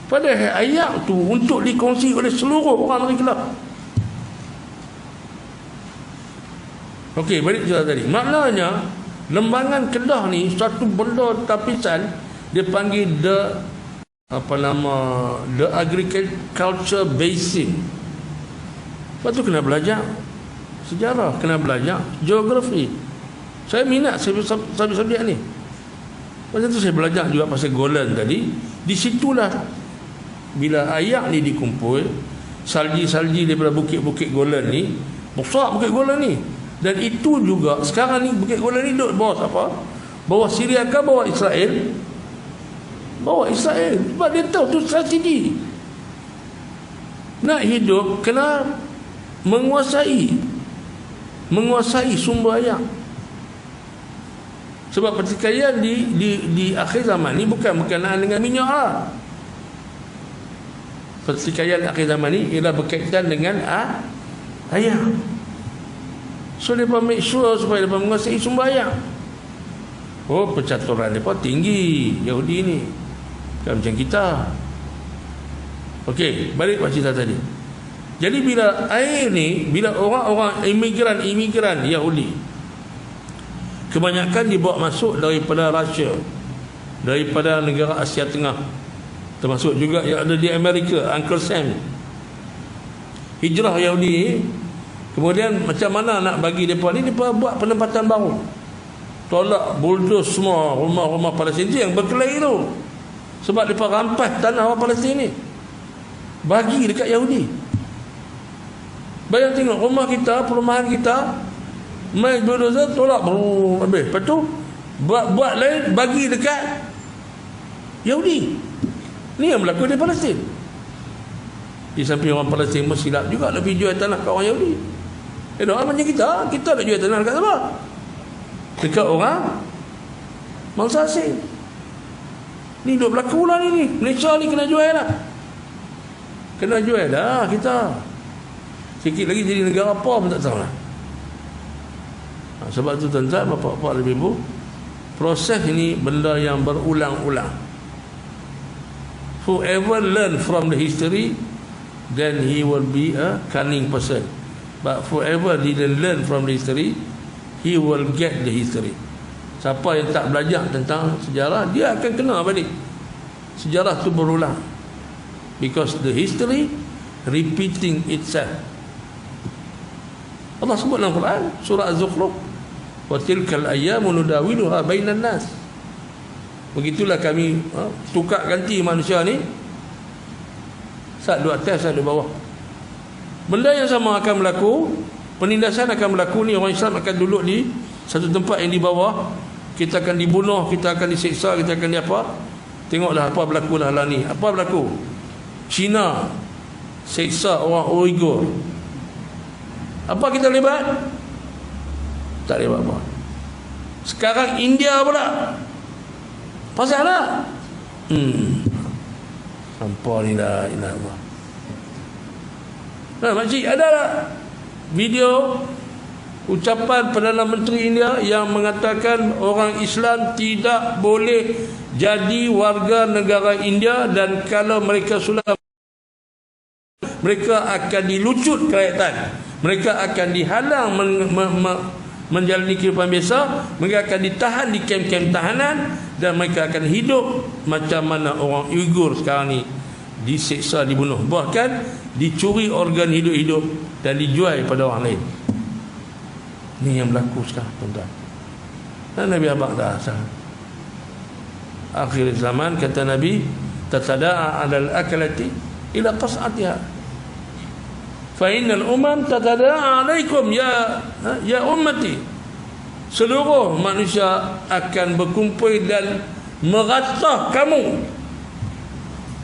Padahal ayak tu untuk dikongsi oleh seluruh orang negeri Kedah. Okey, balik cerita tadi. Maknanya lembangan Kedah ni satu benda tapisan, dia panggil the agriculture basin. Lepas tu kena belajar sejarah, kena belajar geografi. Saya minat subjek ni. Lepas tu saya belajar juga pasal Golan tadi. Di situlah bila ayak ni dikumpul, salji-salji daripada bukit-bukit Golan ni, besar bukit Golan ni. Dan itu juga sekarang ni bukit Golan ni duduk bawah siapa? Bawah Syria ke bawah Israel? Bawah Israel. Sebab dia tahu tu strategi. Nak hidup kena menguasai sumber ayak. Sebab pertikaian di akhir zaman ni bukan berkenaan dengan minyak lah. Pertikaian akhir zaman ni ialah berkaitan dengan ayak. So mereka make sure supaya mereka menguasai sumber ayak. Oh, percaturan mereka tinggi Yahudi ni, bukan macam kita. Okey, balik pada cerita tadi. Jadi bila air ni, bila orang-orang imigran Yahudi kebanyakan dibawa masuk daripada Russia, daripada negara Asia Tengah, termasuk juga yang ada di Amerika, Uncle Sam. Hijrah Yahudi, kemudian macam mana nak bagi mereka ni, mereka buat penempatan baru, tolak, bulldoze semua rumah-rumah Palestin yang berkelahi tu. Sebab mereka rampas tanah orang Palestin ni, bagi dekat Yahudi. Bayang tengok rumah kita, perumahan kita, main bulldozer tolak, habis. Lepas tu buat lain, bagi dekat Yahudi. Ni yang berlaku di Palestin. Di samping orang Palestin silap juga lebih jual tanah kat orang Yahudi. Orang macam kita nak jual tanah dekat siapa? Dekat orang bangsa asing. Ni duk berlaku lah ni. Malaysia ni kena jual lah. Kena jual dah kita. Sikit lagi jadi negara apa pun tak tahu lah. Sebab tu tuan-tuan, bapak-bapak dan ibu, proses ini benda yang berulang-ulang. Whoever learn from the history, then he will be a cunning person. But whoever didn't learn from the history, he will get the history. Siapa yang tak belajar tentang sejarah, dia akan kena balik. Sejarah tu berulang, because the history repeating itself. Allah sebut dalam Quran surah Az-Zukhruf, wa tilkal ayyamu nudawiluha bainan nas. Begitulah kami tukar ganti manusia ni, sat duduk atas, sat duduk bawah. Benda yang sama akan berlaku, penindasan akan berlaku ni. Orang Islam akan duduk di satu tempat yang di bawah, kita akan dibunuh, kita akan disiksa, kita akan apa. Tengoklah apa berlaku lah ni. Apa berlaku? Cina seksa orang Uyghur. Apa kita libat? Tak libat apa. Sekarang India pula pasal lah. Apa ni lah, ilah Allah. Nah, makcik, ada tak video ucapan Perdana Menteri India yang mengatakan orang Islam tidak boleh jadi warga negara India, dan kalau mereka sudah, mereka akan dilucut kerakyatan, mereka akan dihalang menjalani kehidupan biasa, mereka akan ditahan di kem-kem tahanan, dan mereka akan hidup macam mana orang Uyghur sekarang ni, diseksa, dibunuh, bahkan dicuri organ hidup-hidup dan dijual pada orang lain. Ini yang berlaku sekarang, tuan-tuan. Dan Nabi abang dah asal. Akhir zaman kata Nabi, tatada'a 'alal akalati ila qas'atiha. Fa innal umam tatada'a 'alaikum ya ummati. Seluruh manusia akan berkumpul dan meratah kamu.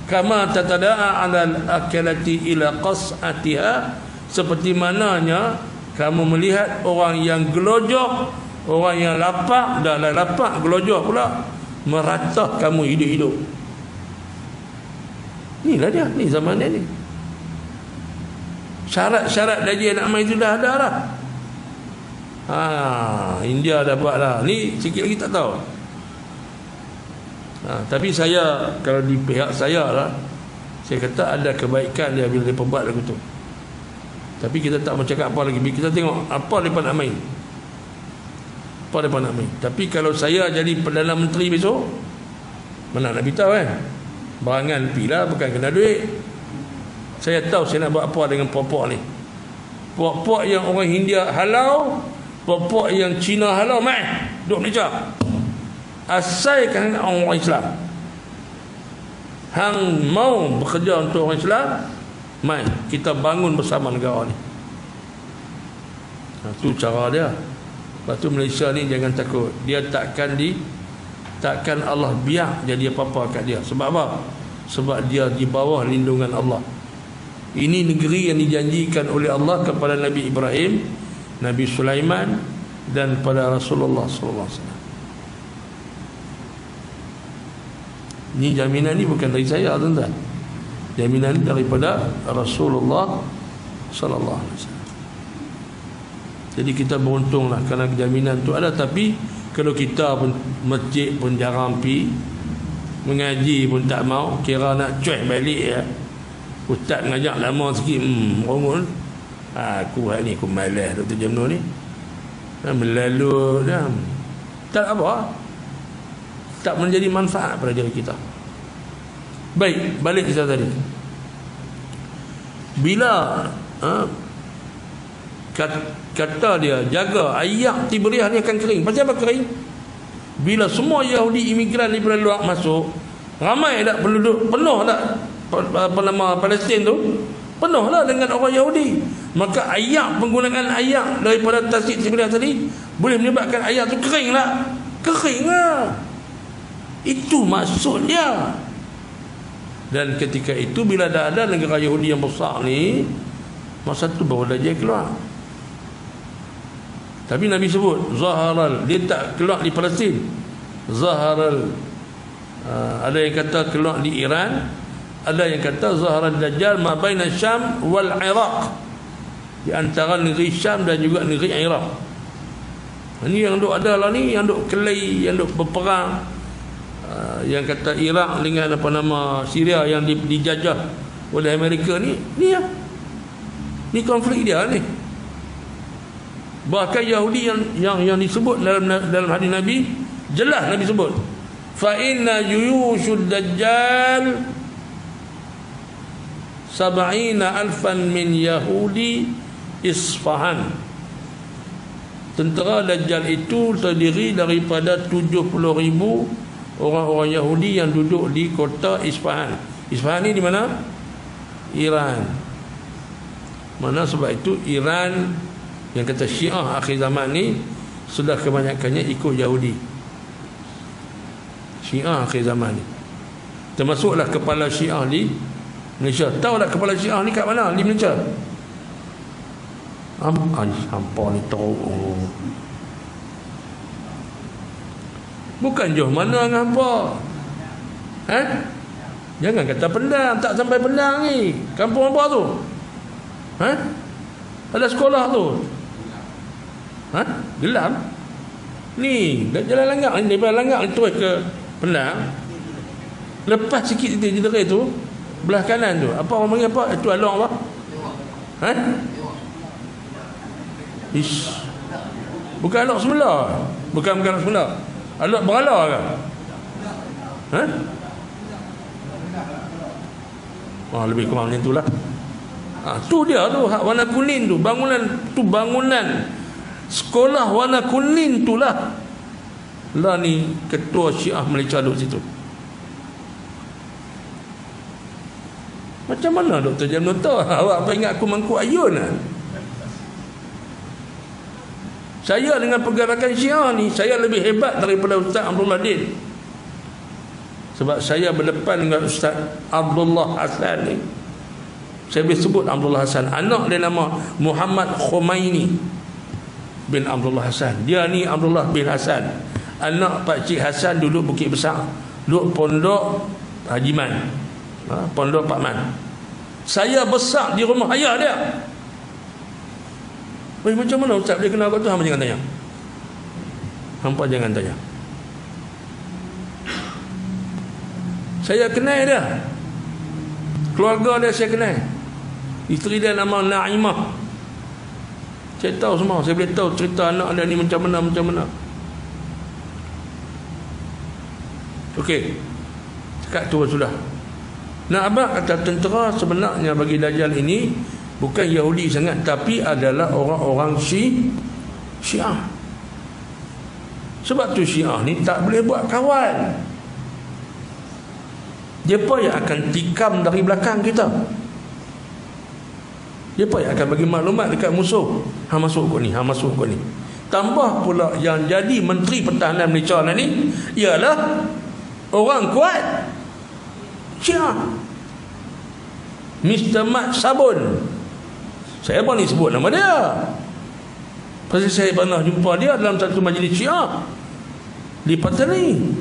Kama tatada'a 'alal akalati ila qas'atiha, seperti mananya kamu melihat orang yang gelojok, orang yang lapar, dah lapar gelojok pula, meratah kamu hidup-hidup. Inilah dia, ni zaman dia ni. Syarat-syarat dia nak main tu dah ada lah. India dah buat lah. Ni sikit lagi tak tahu. Tapi saya, kalau di pihak saya lah, saya kata ada kebaikan dia bila dia buat lagu tu. Tapi kita tak mau cakap apa lagi. Kita tengok apa mereka nak main, apa mereka nak main. Tapi kalau saya jadi Perdana Menteri besok, mana nak beritahu kan, barangan pilah, bukan kena duit. Saya tahu saya nak buat apa dengan puak-puak ni. Puak-puak yang orang India halau, puak-puak yang Cina halau, mai duduk Malaysia. Asalkan orang Islam, hang mau bekerja untuk orang Islam, mai kita bangun bersama negara ni. Itu cara dia. Lepas tu Malaysia ni jangan takut, dia takkan Allah biar jadi apa-apa kat dia. Sebab apa? Sebab dia di bawah lindungan Allah. Ini negeri yang dijanjikan oleh Allah kepada Nabi Ibrahim, Nabi Sulaiman, dan pada Rasulullah sallallahu alaihi wasallam. Ini jaminan ni bukan dari saya, tuan-tuan. Jaminan daripada Rasulullah sallallahu alaihi wasallam. Jadi kita beruntunglah kerana jaminan tu ada. Tapi kalau kita pun masjid pun jarang pi, mengaji pun tak mau, kira nak cuek balik ya. Ustaz ngajak lama sikit, rongon. Aku hari ni aku malas Dr. Jamno ni. Melalu dah. Tak apa. Tak menjadi manfaat pada diri kita. Baik, balik kita tadi. Bila kata dia jaga ayak Tiberias ni akan kering. Pasal apa kering? Bila semua Yahudi imigran daripada luar masuk, ramai tak penduduk, penuh tak apa nama Palestin tu, penuh lah dengan orang Yahudi. Maka ayak, penggunaan ayak daripada tasik Tiberias tadi boleh menyebabkan ayak tu kering lah. Kering lah. Itu maksudnya. Dan ketika itu bila dah ada negara Yahudi yang besar ni, masa tu baru Dajjal keluar. Tapi Nabi sebut Zaharal, dia tak keluar di Palestin. Zaharal, ada yang kata keluar di Iran, ada yang kata Zaharal Dajjal ma baina Syam wal Iraq, di antara negeri Syam dan juga negeri Iraq. Ini yang duk ada lah ni, yang duk kelahi, yang duk berperang. Yang kata Iraq dengan apa nama Syria yang dijajah oleh Amerika ni ya. Ni konflik dia ni. Bahkan Yahudi yang disebut dalam hadis Nabi, jelas Nabi sebut, fa inna juyushud dajjal 70,000 min Yahudi Isfahan. Tentera Dajjal itu terdiri daripada 70,000 orang-orang Yahudi yang duduk di kota Isfahan. Isfahan ni di mana? Iran. Mana sebab itu Iran yang kata Syiah akhir zaman ni sudah kebanyakannya ikut Yahudi. Syiah akhir zaman ni. Termasuklah kepala Syiah di Malaysia. Tahu tak kepala Syiah ni kat mana di Malaysia? Hampa ni tahu. Bukan jauh mana dengan hampa. Jangan kata Pendang. Tak sampai Pendang ni. Kampung apa tu? Ada sekolah tu. Gelam. Ni jalan Langak ni, daripada Langak ni terus ke Pendang. Lepas sikit jederai tu, belah kanan tu, apa orang panggil apa? Itu along apa? Bukan alok sebelah. Bukan alok sebelah. Alok berala ke? Lebih kurang macam itulah. Tu dia tu, hak warna kuning tu, bangunan sekolah warna kuning tu lah. Lah ni ketua Syiah Malaysia duduk situ. Macam mana Dr. Jamil tahu? Awak apa ingat aku Mangkuk Ayun lah? Saya dengan pergerakan Syiah ni, saya lebih hebat daripada Ustaz Abdullah Din. Sebab saya berdepan dengan Ustaz Abdullah Hasan ni. Saya boleh sebut Abdullah Hasan. Anak dia nama Muhammad Khomeini bin Abdullah Hasan. Dia ni Abdullah bin Hasan, anak Pak Cik Hasan duduk Bukit Besar, duduk Pondok Haji Man, Pondok Pak Man. Saya besar di rumah ayah dia. Macam mana Ustaz dia kenal kau tu? Hampa jangan tanya. Hampa jangan tanya. Saya kenal dia. Keluarga dia saya kenal. Isteri dia nama Naimah. Saya tahu semua. Saya boleh tahu cerita anak dia ni macam mana. Okey. Cakap tu sudah. Nak abang kata tentera sebenarnya bagi Dajjal ini bukan Yahudi sangat, tapi adalah orang-orang Syiah. Sebab tu Syiah ni tak boleh buat kawan. Depa yang akan tikam dari belakang kita. Depa yang akan bagi maklumat dekat musuh. Masuk kau ni, masuk kau ni. Tambah pula yang jadi Menteri Pertahanan Malaysia ni ialah orang kuat Syiah. Mr. Mat Sabun. Saya boleh sebut nama dia. Pasal saya pernah jumpa dia dalam satu majlis Syiah di Patani.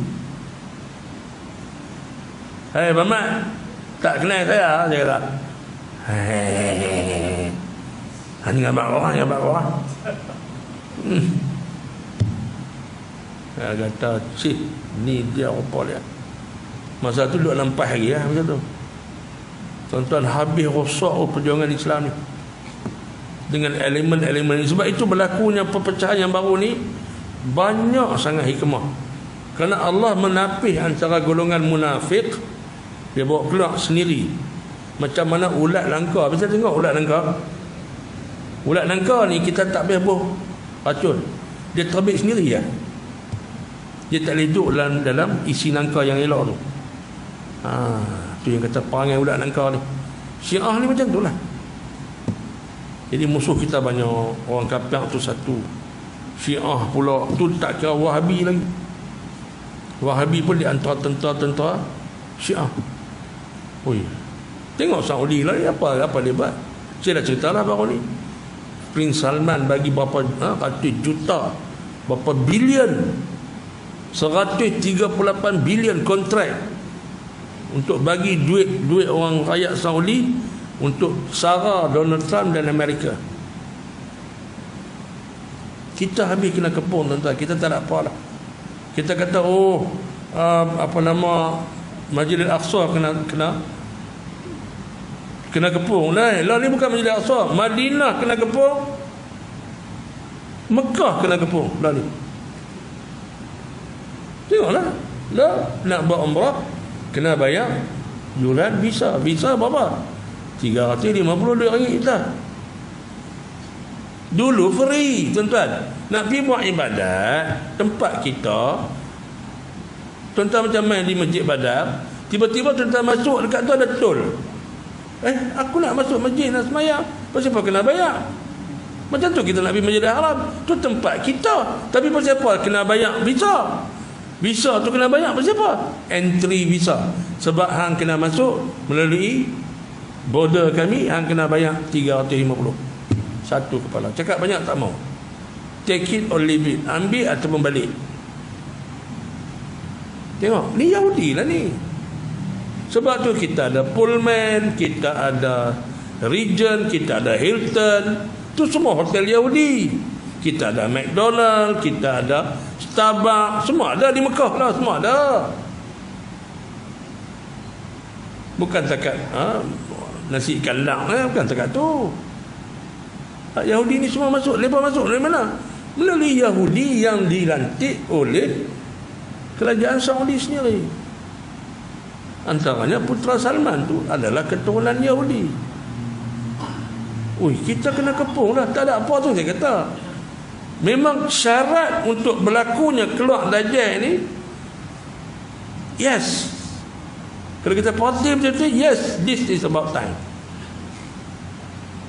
Hai Mamat, tak kenal saya kata. Hanya abang orang. Saya kata, cik, ni dia apa dia. Masa tu duduk lampas lagi macam tu. Tuan-tuan, habis rosak perjuangan Islam ni dengan elemen-elemen ini. Sebab itu berlakunya perpecahan yang baru ni banyak sangat hikmah. Kerana Allah menapih antara golongan munafik. Dia bawa keluar sendiri. Macam mana ulat langka. Bisa tengok ulat langka. Ulat langka ni kita tak boleh buh racun. Dia terbit sendiri ya. Dia tak boleh duduk dalam isi langka yang elok tu. Tu yang kata perangai ulat langka ni. Syiah ni macam tu lah. Jadi musuh kita banyak. Orang kafir tu satu, Syiah pula tu tak kira Wahabi lagi. Wahabi pun di antara tentera Syiah. Tengok Saudi lah, apa dia buat. Saya dah cerita lah baru ni. Prince Salman bagi berapa ratus juta, berapa bilion, 138 bilion kontrak untuk bagi duit orang rakyat Saudi untuk sara Donald Trump dan Amerika. Kita habis kena kepung tuan-tuan. Kita tak ada apa lah. Kita kata Masjid Al-Aqsa kena kepung. Lah ni bukan Masjid Al-Aqsa, Madinah kena kepung, Mekah kena kepung. Lah ni tengoklah. Nak buat umrah kena bayar yuran visa berapa? RM350 dah. Dulu free tuan-tuan. Nak pergi buat ibadat tempat kita, tuan-tuan macam main di Masjid Badar, tiba-tiba tuan-tuan masuk dekat tu ada tol. Aku nak masuk masjid nak sembahyang, pasal apa kena bayar? Macam tu kita nak pergi Masjidil Haram, tu tempat kita, tapi pasal apa kena bayar visa? Visa tu kena bayar pasal apa? Entry visa. Sebab hang kena masuk melalui border kami, hang kena bayar 350 satu kepala. Cakap banyak tak mau. Take it or leave it. Ambil ataupun balik. Tengok, ni Yahudi lah ni. Sebab tu kita ada Pullman, kita ada Regent, kita ada Hilton. Tu semua hotel Yahudi. Kita ada McDonald, kita ada Starbucks. Semua ada di Mekah lah, semua ada. Bukan takat nasi ikan lang, bukan takat tu. Yahudi ni semua masuk. Mereka masuk dari mana? Melalui Yahudi yang dilantik oleh kerajaan Saudi sendiri. Antaranya Putra Salman tu adalah keturunan Yahudi. Ui, kita kena kepung lah. Tak ada apa tu saya kata. Memang syarat untuk berlakunya keluar Dajjal ni, yes. Kalau kita positif betul-betul, yes, this is about time.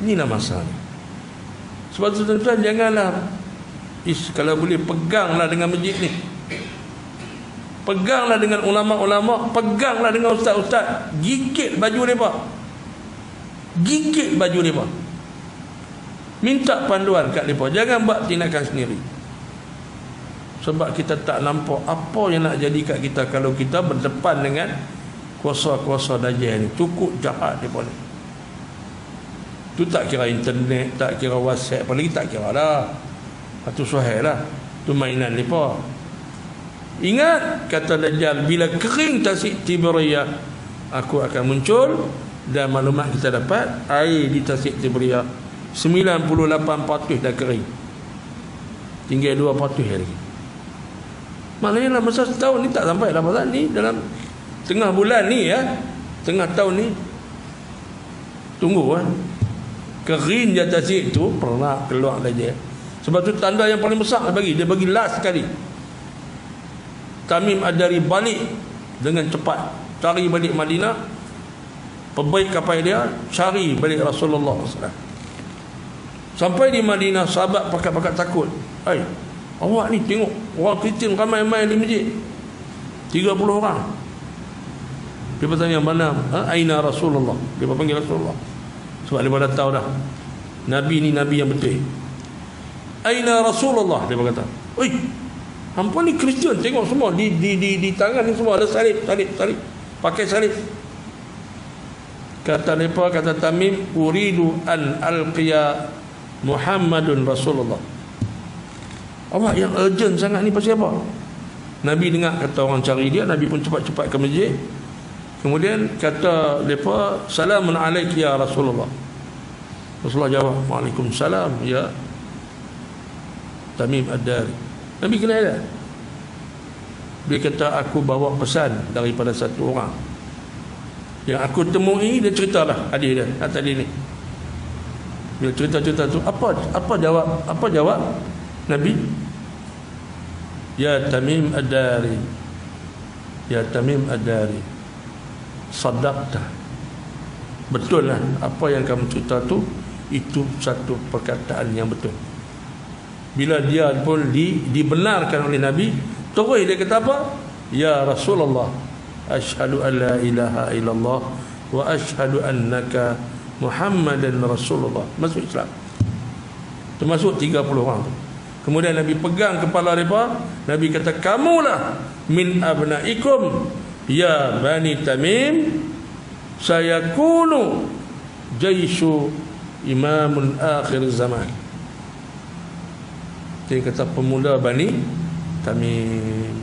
Inilah masalah. Sebab tu tuan-tuan, janganlah kalau boleh peganglah dengan masjid ni. Peganglah dengan ulama-ulama, peganglah dengan ustaz-ustaz. Gigit baju mereka. Gigit baju mereka. Minta panduan kat mereka. Jangan buat tindakan sendiri. Sebab kita tak nampak apa yang nak jadi kat kita kalau kita berdepan dengan kuasa-kuasa Dajjal ni. Cukup jahat mereka ni. Tu tak kira internet, tak kira WhatsApp, apalagi tak kira dah. Itu suhail lah. Tu mainan mereka. Ingat, kata Dajjal, bila kering Tasik Tiberiyah, aku akan muncul. Dan maklumat kita dapat, air di Tasik Tiberiyah 98% dah kering. Tinggal 2% lagi. Maknanya dalam masa setahun ni tak sampai dalam ni, dalam tengah bulan ni tengah tahun ni, tunggu kering di Tasik tu pernah keluar Dajjal. Sebab tu tanda yang paling besar dia bagi last sekali. Tamim Ad-Dari balik dengan cepat, cari balik Madinah, perbaik kapal dia, cari balik Rasulullah SAW. Sampai di Madinah, sahabat pakat-pakat takut. Awak ni tengok orang Kristian ramai-ramai di masjid, 30 orang. Dia bertanya, mana aina Rasulullah? Dia panggil Rasulullah. Sebab dia dah tahu dah, Nabi ni Nabi yang betul. Aina Rasulullah? Dia berkata, oi, hampa ni Kristian, tengok semua di tangan ni semua ada salib, pakai salib. Kata mereka, kata Tamim, uridu an alqiya Muhammadun Rasulullah. Awak yang urgent sangat ni pasal apa? Nabi dengar kata orang cari dia, Nabi pun cepat-cepat ke masjid. Kemudian kata mereka, salamun alaiki ya Rasulullah. Rasulullah jawab, waalaikumsalam ya Tamim Ad-Dari. Nabi kenal dia. Dia kata, aku bawa pesan daripada satu orang yang aku temui. Dia ceritalah adik dia, tadi ni. Dia cerita-cerita tu, apa jawab Nabi? Ya Tamim Ad-Dari, ya Tamim Ad-Dari, sadaqta. Betul lah apa yang kamu cerita tu, itu satu perkataan yang betul. Bila dia pun dibenarkan oleh Nabi, terus dia kata apa? Ya Rasulullah, asyhadu an la ilaha illallah wa asyhadu annaka Muhammadan Rasulullah. Masuk Islam. Termasuk 30 orang tu. Kemudian Nabi pegang kepala mereka. Nabi kata, kamulah min abnaikum ya Bani Tamim, sayakunu jaishu imamun akhir zaman. Dia kata pemuda Bani Tamim.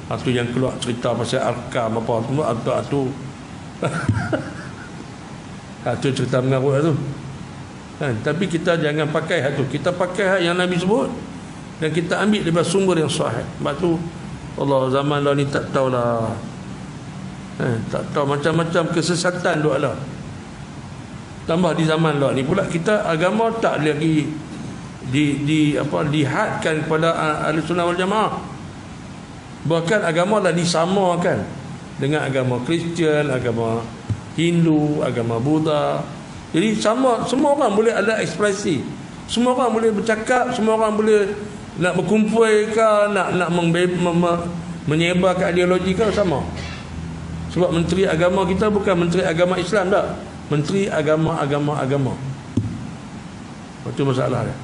Itu yang keluar cerita pasal Arkam apa semua, itu itu cerita mengarut tu. Tapi kita jangan pakai hak tu. Kita pakai hak yang Nabi sebut dan kita ambil daripada sumber yang sahih. Sebab tu Allah zaman lah ni tak tahulah. Tak tahu macam-macam kesesatan tu ada. Tambah di zaman lah ni pula kita agama tak lagi dihadkan kepada Ahlussunnah wal Jamaah. Bahkan agama dah disamakan dengan agama Kristian, agama Hindu, agama Buddha. Jadi sama, semua orang boleh ada ekspresi, semua orang boleh bercakap, semua orang boleh nak berkumpul ke, nak menyebarkan ideologi ke, sama. Sebab menteri agama kita bukan menteri agama Islam tak. Menteri agama. Itu masalah dia.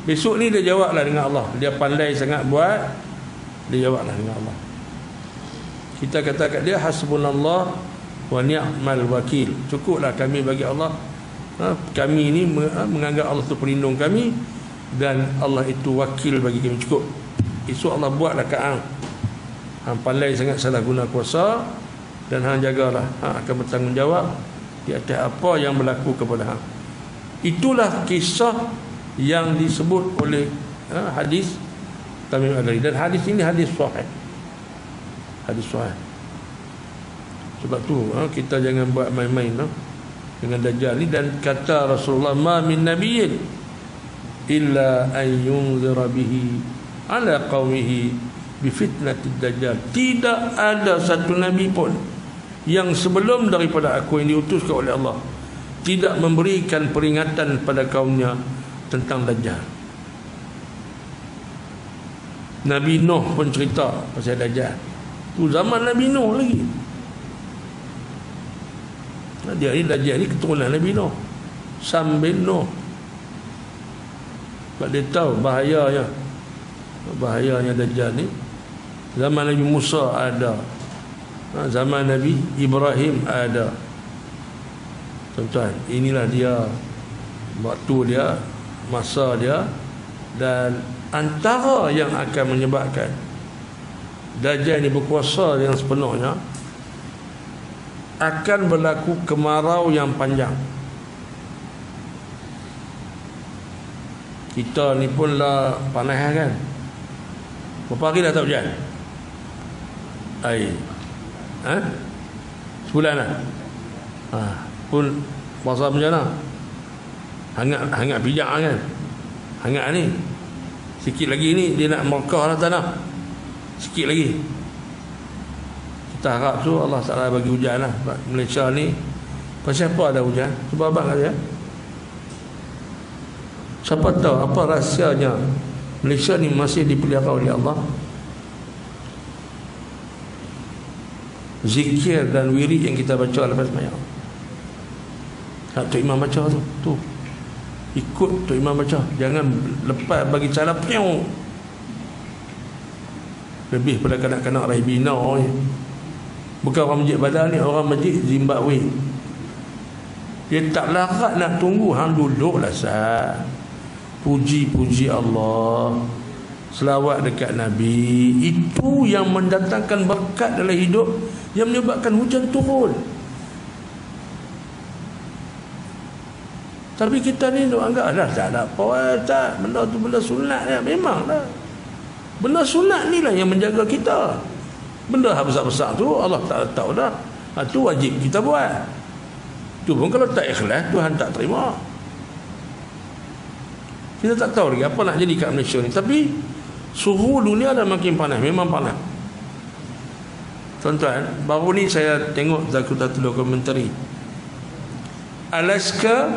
Besok ni dia jawablah dengan Allah. Dia pandai sangat buat, dia jawablah dengan Allah. Kita kata kat dia hasbunallah wa ni'mal wakil. Cukuplah kami bagi Allah. Kami ni menganggap Allah tu pelindung kami, dan Allah itu wakil bagi kami. Cukup. Esok Allah buatlah kat hang. Hang pandai sangat salah guna kuasa, dan hang jagalah. Hang akan bertanggungjawab di atas apa yang berlaku kepada hang. Itulah kisah yang disebut oleh hadis Tamim Ad-Dari. Dan hadis ini hadis sahih. Hadis sahih. Sebab tu kita jangan buat main-main dengan Dajjal ni. Dan kata Rasulullah, ma min nabiyyin illa an yunzira bihi ala qaumihi bi fitnatid dajjal. Tidak ada satu nabi pun yang sebelum daripada aku yang diutuskan oleh Allah tidak memberikan peringatan pada kaumnya tentang Dajjal. Nabi Nuh pun cerita pasal Dajjal. Tu zaman Nabi Nuh lagi. Dia ni Dajjal ni keturunan Nabi Nuh, Sam bin Nuh. Sebab dia tahu bahayanya Dajjal ni. Zaman Nabi Musa ada, zaman Nabi Ibrahim ada. Tuan-tuan, inilah dia, waktu dia, masa dia. Dan antara yang akan menyebabkan Dajjal ini berkuasa yang sepenuhnya, akan berlaku kemarau yang panjang. Kita ni pun lah panas kan. Berapa hari dah tak hujan? Air sebulan lah. Pun puasa macam mana? Hangat pijak kan. Hangat ni. Sikit lagi ni dia nak merkah lah tanah. Sikit lagi. Kita harap tu Allah Ta'ala bagi hujan lah. Malaysia ni pasal apa ada hujan? Sebab abang kata ya, siapa tahu apa rahsianya Malaysia ni masih dipelihara oleh Allah. Zikir dan wirid yang kita baca lepas sembahyang. Tok Imam baca tu ikut Tok Imam baca. Jangan lepas bagi cara piau. Lebih pada kanak-kanak Rahibina ni. Bukan orang masjid Badar ni, orang masjid Zimbabwe. Dia tak larat nak tunggu, hang duduklah sah. Puji-puji Allah, selawat dekat Nabi. Itu yang mendatangkan berkat dalam hidup, yang menyebabkan hujan turun. Tapi kita ni duk anggap dah tak ada apa, tak, benda tu benda sunat ya. Memang dah. Benda sunat ni lah yang menjaga kita. Benda besar-besar tu Allah tak tahu dah. Tu wajib kita buat. Tu pun kalau tak ikhlas, Tuhan tak terima. Kita tak tahu lagi apa nak jadi kat Malaysia ni. Tapi suhu dunia dah makin panas. Memang panas. Tuan-tuan, baru ni saya tengok satu dokumentari. Alaska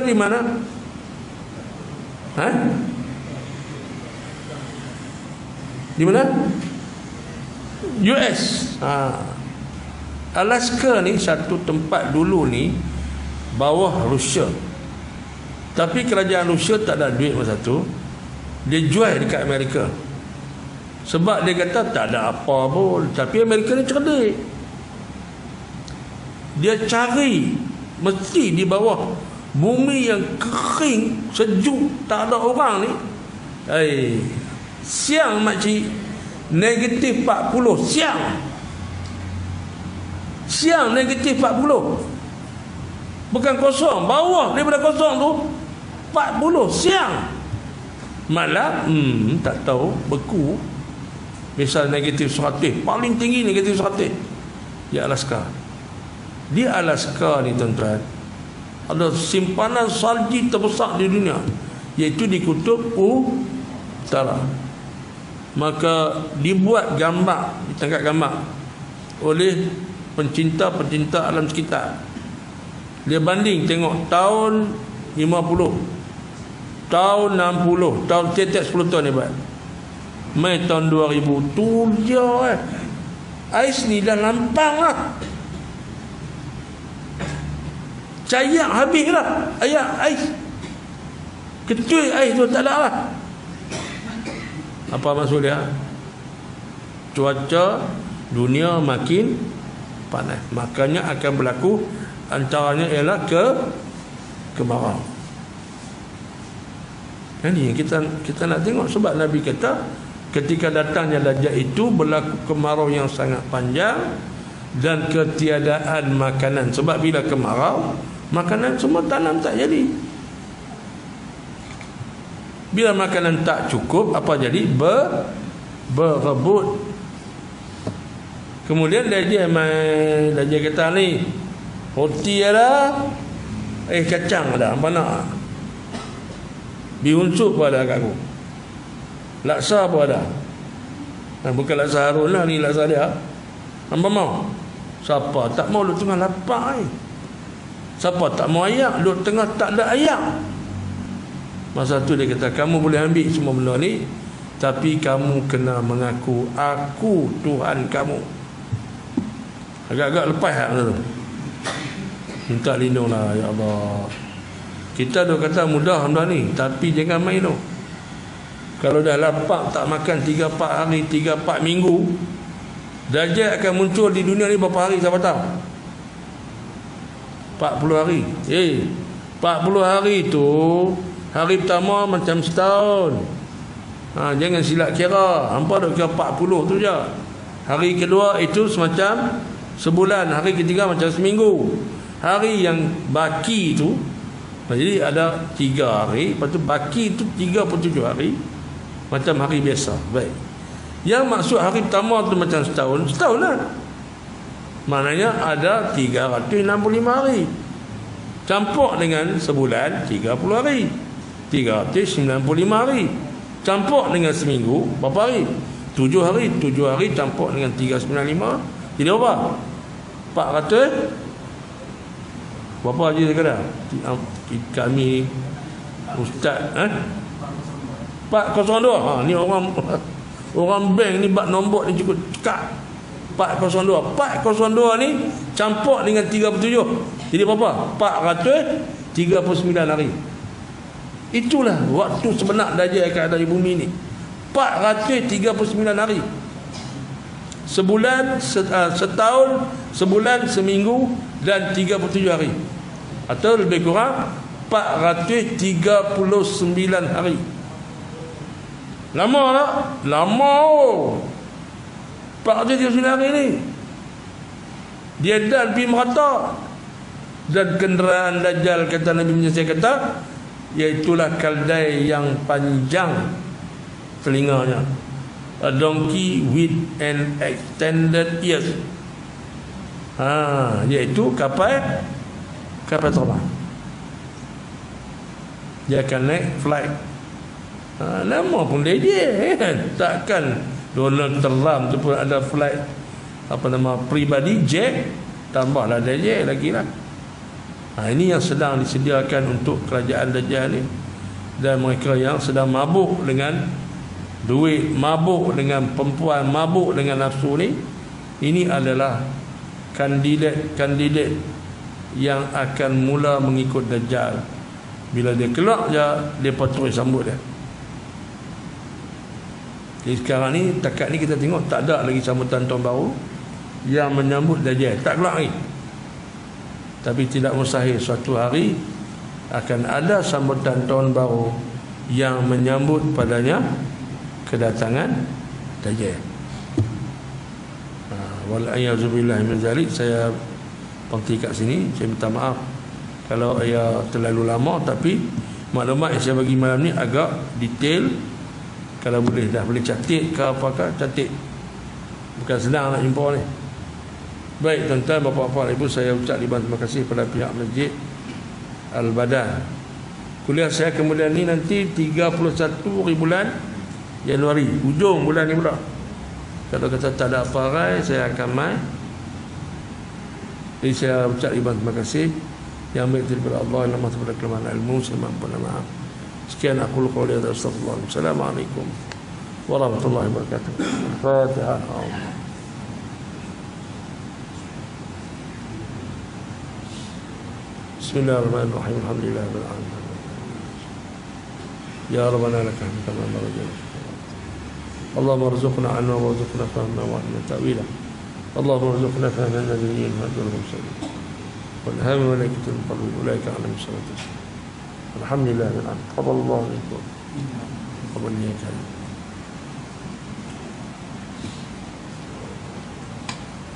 di mana? Di mana? US. Alaska ni satu tempat dulu ni bawah Rusia. Tapi kerajaan Rusia tak ada duit masa tu. Dia jual dekat Amerika. Sebab dia kata tak ada apa pun. Tapi Amerika ni cerdik. Dia cari mesti di bawah bumi yang kering, sejuk, tak ada orang ni. Siang makcik, negatif 40. Siang negatif 40. Bukan kosong, bawah daripada kosong tu 40 siang. Malam tak tahu, beku. Misal negatif 100, paling tinggi negatif 100 di Alaska. Di Alaska ni tuan-tuan, ada simpanan salji terbesar di dunia, iaitu di kutub utara. Maka dibuat gambar, ditangkap gambar oleh pencinta-pencinta alam sekitar. Dia banding tengok tahun 50, tahun 60, tahun tiap-tiap 10 tahun ni buat. Mai tahun 2000 tu dia Ais ni dah lampang lah. Cayak habis lah ais. Kecuali ais tu tak ada lah. Apa maksud dia? Cuaca dunia makin panas, makanya akan berlaku antaranya ialah kemarau. Ini yang kita nak tengok. Sebab Nabi kata ketika datangnya Dajjal itu berlaku kemarau yang sangat panjang dan ketiadaan makanan. Sebab bila kemarau, makanan semua tanam tak jadi. Bila makanan tak cukup, apa jadi? Berebut. Kemudian Dajjal kata ni, roti ada, kacang ada, apa nak? Biunsuk pun ada kat aku, laksa pun ada. Bukan laksa Harun lah, ni laksa dia. Hamba mau? Siapa tak mau duduk tengah lapar ni? Siapa tak mau ayak, duduk tengah tak ada ayak? Masa tu dia kata, kamu boleh ambil semua benda ni, tapi kamu kena mengaku aku Tuhan kamu. Agak-agak lepas hak tu. Minta lindunglah ya Allah. Kita dah kata mudah benda ni, tapi jangan main tu. Kalau dah lapar tak makan 3-4 hari, 3-4 minggu, Dajjal akan muncul di dunia ni berapa hari siapa tahu? 40 hari. 40 hari tu, hari pertama macam setahun. Jangan silap kira. Hampa dah kira 40 tu je. Hari kedua itu semacam sebulan. Hari ketiga macam seminggu. Hari yang baki tu, jadi ada 3 hari. Lepas tu baki tu 37 hari, macam hari biasa. Baik. Yang maksud hari pertama tu macam setahun, setahun lah. Maknanya ada 365 hari. Campur dengan sebulan 30 hari, 395 hari. Campur dengan seminggu berapa hari? 7 hari. 7 hari campur dengan 395, jadi berapa? 400. Berapa haji saya kata? Kami Ustaz 402. Ni orang bank ni bak nombor ni cukup cekak. 402. 402 ni campur dengan 37, jadi berapa? 439 hari. Itulah waktu sebenar Dajjal akan ada di bumi ni. 439 hari. Sebulan, setahun, sebulan, seminggu dan 37 hari. Atau lebih kurang 439 hari. Lama tak? Lama. 439 hari ni dia dan pergi merata. Dan kenderaan Dajjal, kata Nabi Muhammad kata, iaitulah keldai yang panjang telinganya, a donkey with an extended ears. Iaitu kapal terbang. Dia akan naik flight. Nama pun dia kan. Takkan Donald Trump tu pun ada flight pribadi, jet, tambahlah Dajjal lagi lah. Ini yang sedang disediakan untuk kerajaan Dajjal ni. Dan mereka yang sedang mabuk dengan duit, mabuk dengan perempuan, mabuk dengan nafsu ni, ini adalah kandidat yang akan mula mengikut Dajjal. Bila dia keluar je, dia terus sambut dia. Jadi sekarang ni, takat ni kita tengok tak ada lagi sambutan tahun baru yang menyambut Dajjal, tak keluar lagi. Tapi tidak mustahil suatu hari akan ada sambutan tahun baru yang menyambut padanya kedatangan Dajjal. Wal-a'yazubillah min zalik. Saya berhenti kat sini. Saya minta maaf kalau ia terlalu lama, tapi maklumat yang saya bagi malam ni agak detail. Kalau boleh catat ke apakah, catat. Bukan senang nak jumpa ni. Baik tuan-tuan, bapa-bapa, ibu, saya ucap ribuan terima kasih kepada pihak Masjid Al-Badan. Kuliah saya kemudian ni nanti 31 bulan Januari, hujung bulan ni pula. Kalau kata tak ada apa-apa, saya akan main. Jadi saya ucap ribuan terima kasih. Yang baik daripada Allah, yang lemah daripada kelemahan ilmu, saya mampu maaf. Sekian aku lupa oleh Astagfirullah. Assalamualaikum warahmatullahi wabarakatuh. Al-Fatihah. Bismillahirrahmanirrahim. Alhamdulillahirabbil alamin. Ya Rabbana lakal hamdu kama yanbaghi. Allahumma arzuqna 'ilma warzuqna fahma wa 'ilma ta'wila. Allahumma arzuqna fahma an-nabiyyin wa al-mursalin. Wal hamdu wa laikatul muqarrabin ulaika 'ala salatu. Alhamdulillah rabbil alamin. Qaballahu minkum. Qabalni ya karim.